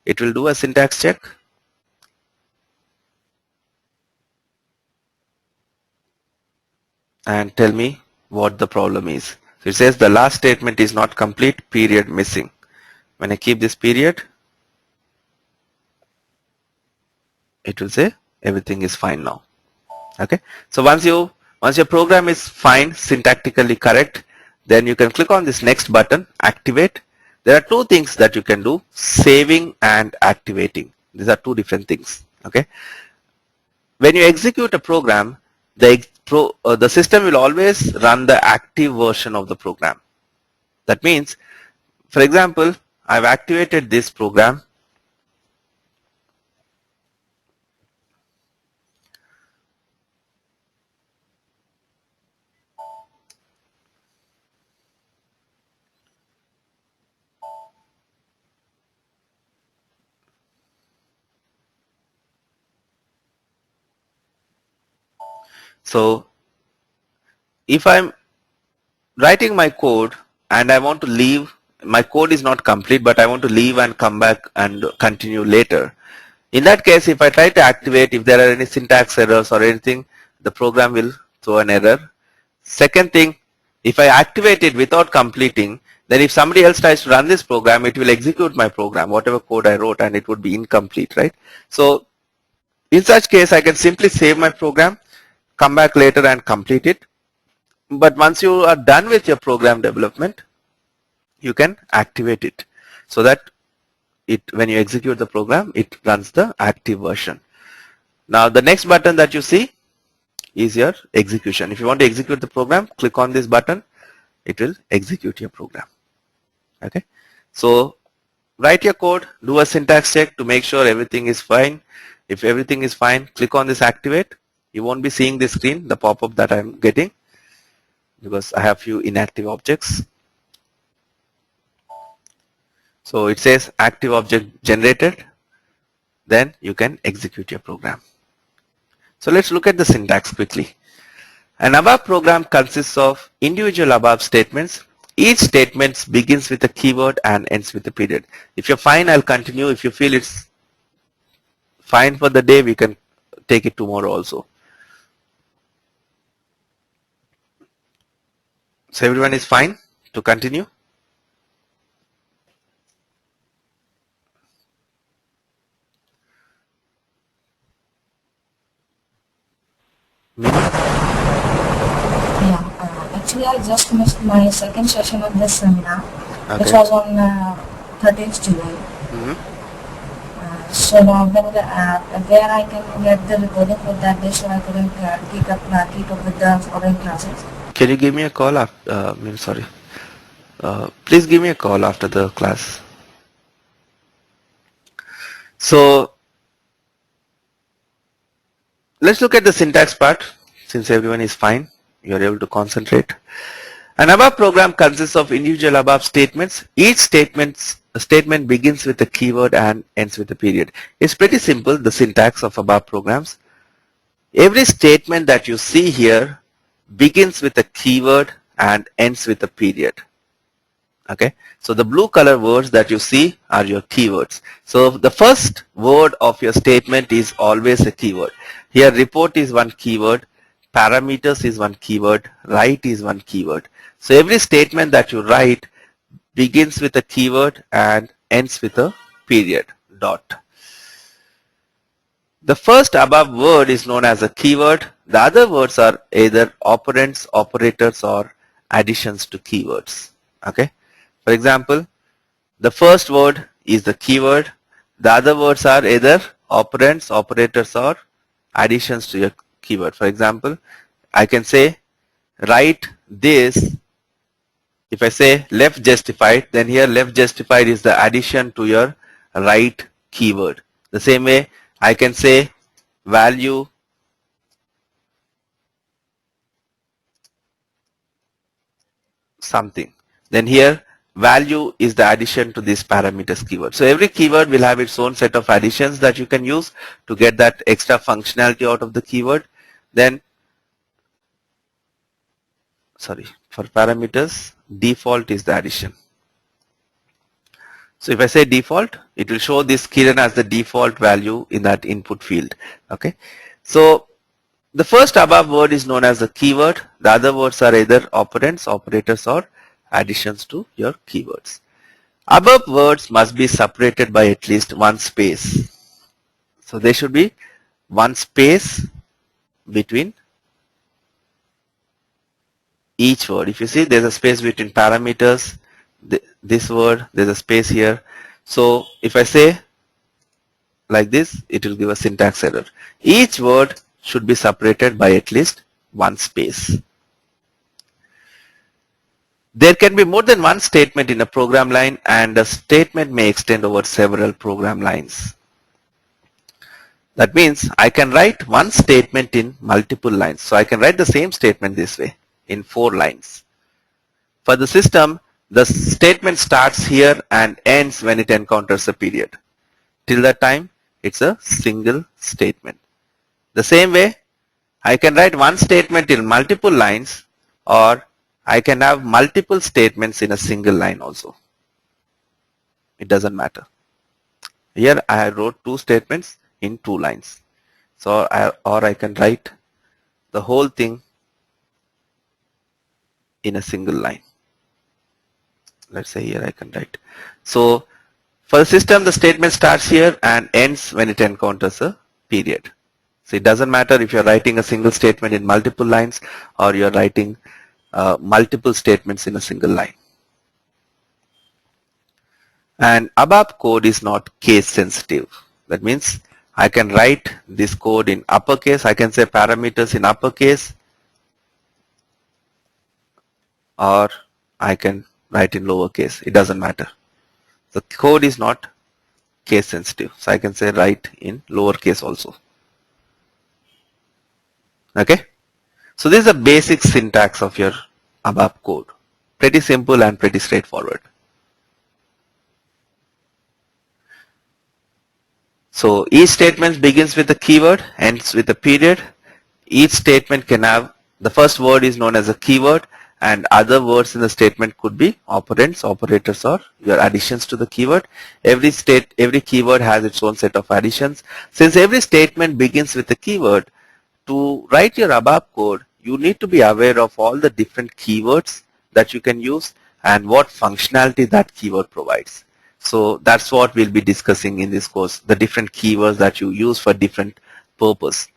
it will do a syntax check. And tell me what the problem is. So it says the last statement is not complete, period missing. When I keep this period, it will say everything is fine now. Okay. So once your program is fine, syntactically correct, then you can click on this next button, activate. There are two things that you can do, saving and activating. These are two different things. Okay. When you execute a program, the system will always run the active version of the program. That means, for example, I've activated this program. So if I'm writing my code and I want to leave, my code is not complete, but I want to leave and come back and continue later. In that case, if I try to activate, if there are any syntax errors or anything, the program will throw an error. Second thing, if I activate it without completing, then if somebody else tries to run this program, it will execute my program, whatever code I wrote, and it would be incomplete, right? So in such case, I can simply save my program, come back later and complete it. But once you are done with your program development, you can activate it so that when you execute the program, it runs the active version. Now the next button that you see is your execution. If you want to execute the program, click on this button, it will execute your program. Okay. So write your code, do a syntax check to make sure everything is fine. If everything is fine, click on this activate. You won't be seeing this screen, the pop-up that I'm getting, because I have few inactive objects. So it says active object generated, then you can execute your program. So let's look at the syntax quickly. An above program consists of individual above statements. Each statement begins with a keyword and ends with a period. If you're fine, I'll continue. If you feel it's fine for the day, we can take it tomorrow also. So everyone is fine to continue? Yeah, actually I just finished my second session of this seminar, which Okay. was on 13th July. So now when there I can get the recording for that day, so I couldn't keep up with the following classes. Can you give me a call after, sorry. Please give me a call after the class. So let's look at the syntax part. Since everyone is fine, you are able to concentrate. An above program consists of individual above statements. Each statement begins with a keyword and ends with a period. It's pretty simple, the syntax of above programs. Every statement that you see here begins with a keyword and ends with a period. Okay, so the blue color words that you see are your keywords. So the first word of your statement is always a keyword. Here report is one keyword, parameters is one keyword, write is one keyword. So every statement that you write begins with a keyword and ends with a period, dot. The first above word is known as a keyword. The other words are either operands, operators, or additions to keywords. Okay. For example, the first word is the keyword. The other words are either operands, operators, or additions to your keyword. For example, I can say write this. If I say left justified, then here left justified is the addition to your right keyword. The same way I can say value something. Then here value is the addition to this parameters keyword. So every keyword will have its own set of additions that you can use to get that extra functionality out of the keyword. Then, sorry, for parameters, default is the addition. So if I say default, it will show this Kiran as the default value in that input field. Okay. So the first above word is known as the keyword. The other words are either operands, operators, or additions to your keywords. Above words must be separated by at least one space. So there should be one space between each word. If you see, there's a space between parameters, this word, there's a space here. So if I say like this, it will give a syntax error. Each word should be separated by at least one space. There can be more than one statement in a program line, and a statement may extend over several program lines. That means I can write one statement in multiple lines. So I can write the same statement this way in 4 lines. For the system, the statement starts here and ends when it encounters a period. Till that time, it's a single statement. The same way, I can write one statement in multiple lines, or I can have multiple statements in a single line also. It doesn't matter. Here I wrote 2 statements in 2 lines. So I can write the whole thing in a single line. Let's say here I can write. So for the system, the statement starts here and ends when it encounters a period. So it doesn't matter if you're writing a single statement in multiple lines or you're writing multiple statements in a single line. And ABAP code is not case sensitive. That means I can write this code in uppercase. I can say parameters in uppercase, or I can write in lowercase. It doesn't matter. The code is not case sensitive. So I can say write in lowercase also. Okay. So this is the basic syntax of your ABAP code. Pretty simple and pretty straightforward. So each statement begins with a keyword, ends with a period. Each statement can have, the first word is known as a keyword, and other words in the statement could be operands, operators, or your additions to the keyword. Every keyword has its own set of additions. Since every statement begins with a keyword, to write your ABAP code, you need to be aware of all the different keywords that you can use and what functionality that keyword provides. So that's what we'll be discussing in this course, the different keywords that you use for different purpose.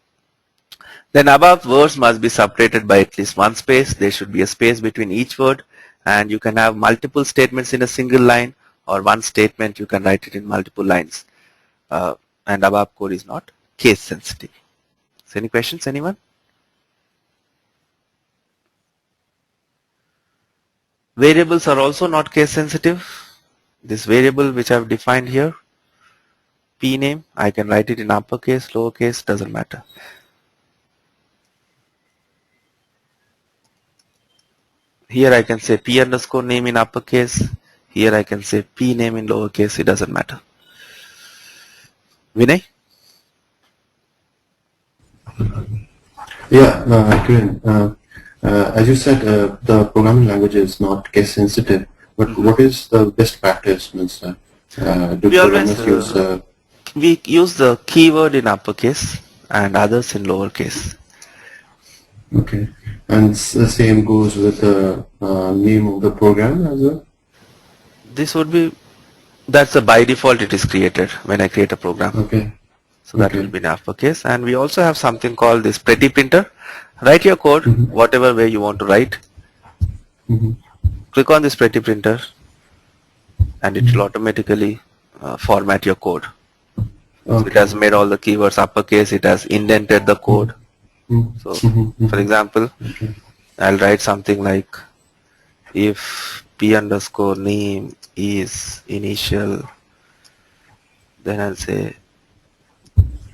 Then above words must be separated by at least one space. There should be a space between each word, and you can have multiple statements in a single line, or one statement you can write it in multiple lines. And ABAP code is not case sensitive. So any questions, anyone? Variables are also not case sensitive. This variable which I have defined here, p name, I can write it in uppercase, lowercase, doesn't matter. Here I can say p underscore name in uppercase. Here I can say p name in lowercase. It doesn't matter. Vinay? Yeah, Kiran, as you said, the programming language is not case sensitive, but what is the best practice? Means, do programmers use? We use the keyword in uppercase and others in lowercase. Okay, and the same goes with the name of the program as well? This would be, that's the by default it is created when I create a program. Okay. So that will be in uppercase. And we also have something called this pretty printer. Write your code, whatever way you want to write. Click on this pretty printer and it will automatically format your code. So it has made all the keywords uppercase, it has indented the code. So for example, I'll write something like if p underscore name is initial, then I'll say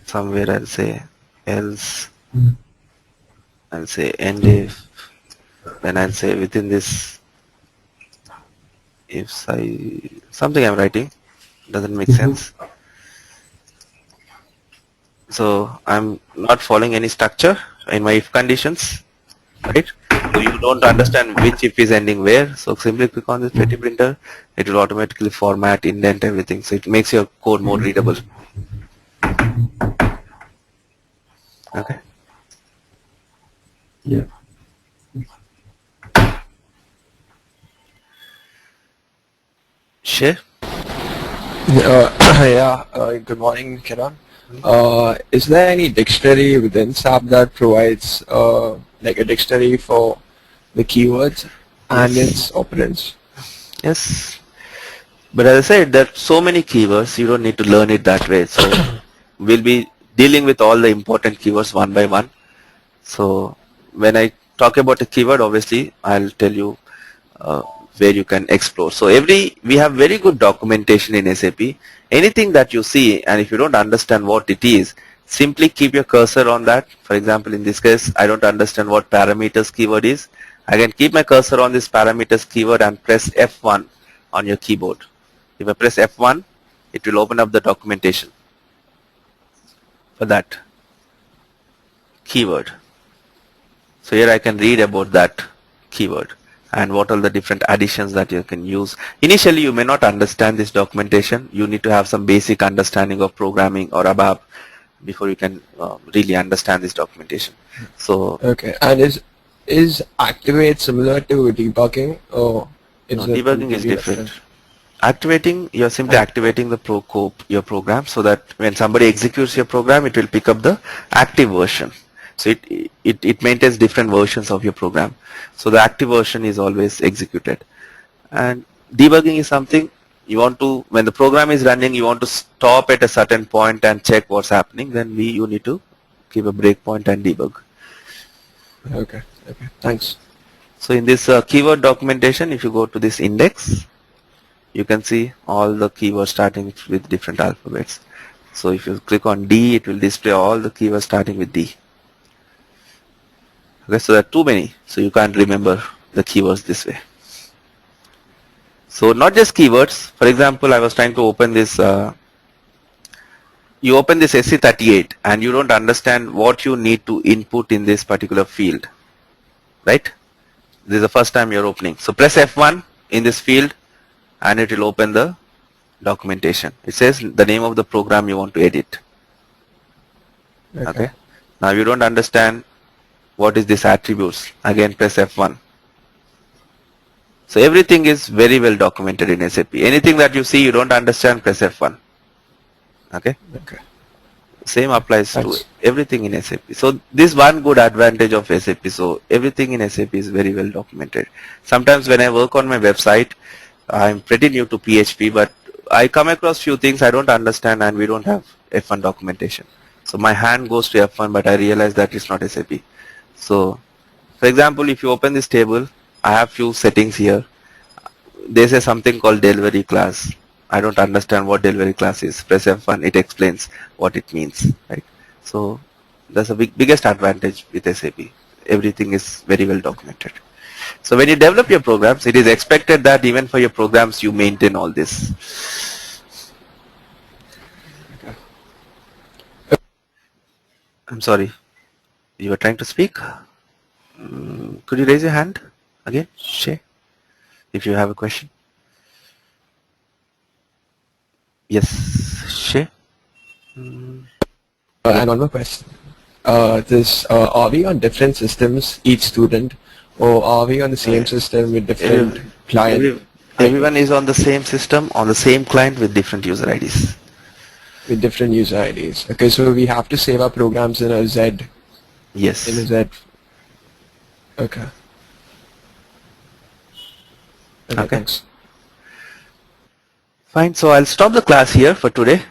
somewhere I'll say else, I'll say end if, then I'll say within this if something I'm writing doesn't make sense. So I'm not following any structure in my if conditions, right? So you don't understand which if is ending where. So simply click on this Petty Printer. It will automatically format, indent everything. So it makes your code more readable. Okay. Yeah. Shay? Good morning, Kiran. Is there any dictionary within SAP that provides like a dictionary for the keywords and its operands? Yes. But as I said, there are so many keywords, you don't need to learn it that way. So we'll be dealing with all the important keywords one by one. So when I talk about a keyword, obviously I'll tell you where you can explore. So we have very good documentation in SAP. Anything that you see, and if you don't understand what it is, simply keep your cursor on that. For example, in this case, I don't understand what parameters keyword is. I can keep my cursor on this parameters keyword and press F1 on your keyboard. If I press F1, it will open up the documentation for that keyword. So here I can read about that keyword and what are the different additions that you can use. Initially, you may not understand this documentation. You need to have some basic understanding of programming or ABAP before you can really understand this documentation. So Okay, and is Activate similar to debugging, or is no, it debugging is completely different. Activating, you're simply activating the your program so that when somebody executes your program, it will pick up the active version. So it maintains different versions of your program. So the active version is always executed. And debugging is something you want to, when the program is running, you want to stop at a certain point and check what's happening. Then you need to keep a breakpoint and debug. Okay, thanks. So in this keyword documentation, if you go to this index, you can see all the keywords starting with different alphabets. So if you click on D, it will display all the keywords starting with D. Okay, so there are too many, so you can't remember the keywords this way. So not just keywords. For example, I was trying to open this. You open this SC38 and you don't understand what you need to input in this particular field, right? This is the first time you're opening. So press F1 in this field and it will open the documentation. It says the name of the program you want to edit. Okay. Now you don't understand what is this attributes. Again press F1. So everything is very well documented in SAP. Anything that you see you don't understand, press F1. Okay. Same applies to everything in SAP. So this one good advantage of SAP. So everything in SAP is very well documented. Sometimes when I work on my website, I'm pretty new to PHP, but I come across few things I don't understand and we don't have F1 documentation. So my hand goes to F1, but I realize that it's not SAP. So for example, if you open this table, I have few settings here. They say something called delivery class. I don't understand what delivery class is. Press F1, it explains what it means, right? So that's the biggest advantage with SAP. Everything is very well documented. So when you develop your programs, it is expected that even for your programs, you maintain all this. I'm sorry, you were trying to speak? Could you raise your hand again, Shay, if you have a question? Yes, Shay? And one more question. Are we on different systems, each student, or are we on the same system with different clients? Everyone is on the same system, on the same client with different user IDs. With different user IDs. Okay, so we have to save our programs in a Z. Yes. In a Z. Okay. Okay, thanks. Fine, so I'll stop the class here for today.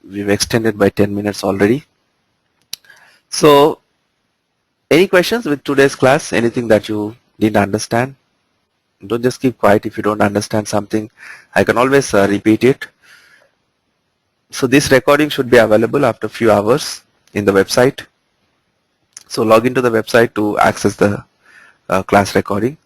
We've extended by 10 minutes already. So, any questions with today's class? Anything that you didn't understand? Don't just keep quiet if you don't understand something. I can always repeat it. So this recording should be available after a few hours in the website. So log into the website to access the class recording.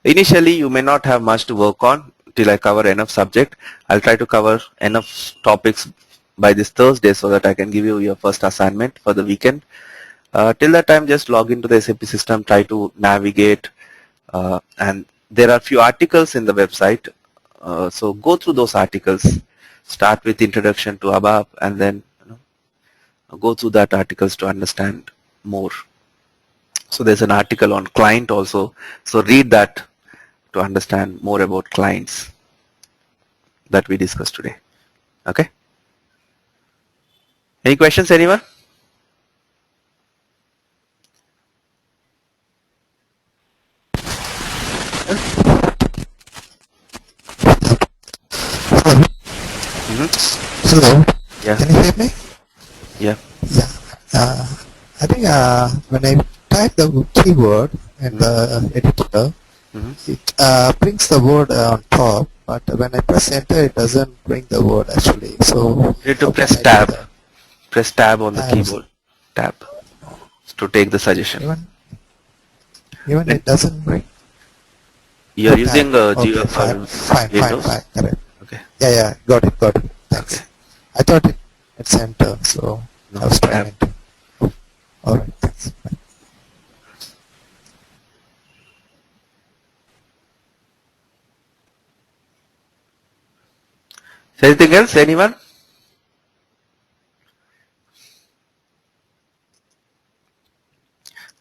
Initially, you may not have much to work on till I cover enough subject. I'll try to cover enough topics by this Thursday so that I can give you your first assignment for the weekend. Till that time, just log into the SAP system, try to navigate, and there are few articles in the website. So go through those articles. Start with introduction to ABAP, and then go through that articles to understand more. So there's an article on client also. So read that to understand more about clients that we discussed today. Okay. Any questions, anyone? Hello. Yeah. Can you hear me? Yeah. Yeah. I think when I type the keyword in the editor, it brings the word on top, but when I press enter, it doesn't bring the word actually. So You need to how press can I do tab. that? Press tab on the Tabs. keyboard. Tab to take the suggestion. Even it doesn't bring. You are Tab. using Okay, Geo fine, fine, Windows. correct. Okay. Yeah, got it. Thanks. Okay. I thought it's enter, so No, I was trying tab. enter. All right, thanks. Bye. So anything else? Anyone?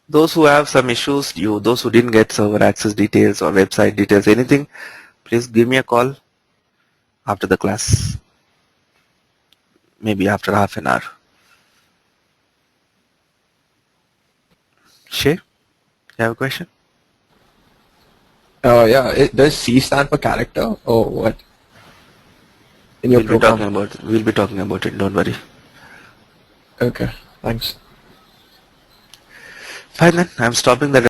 Those who have some issues, those who didn't get server access details or website details, anything, please give me a call after the class. Maybe after half an hour. Shay, you have a question? Yeah. Does C stand for character or what? In your We'll program? be talking about it. Don't worry. Okay. Thanks. Fine then. I'm stopping the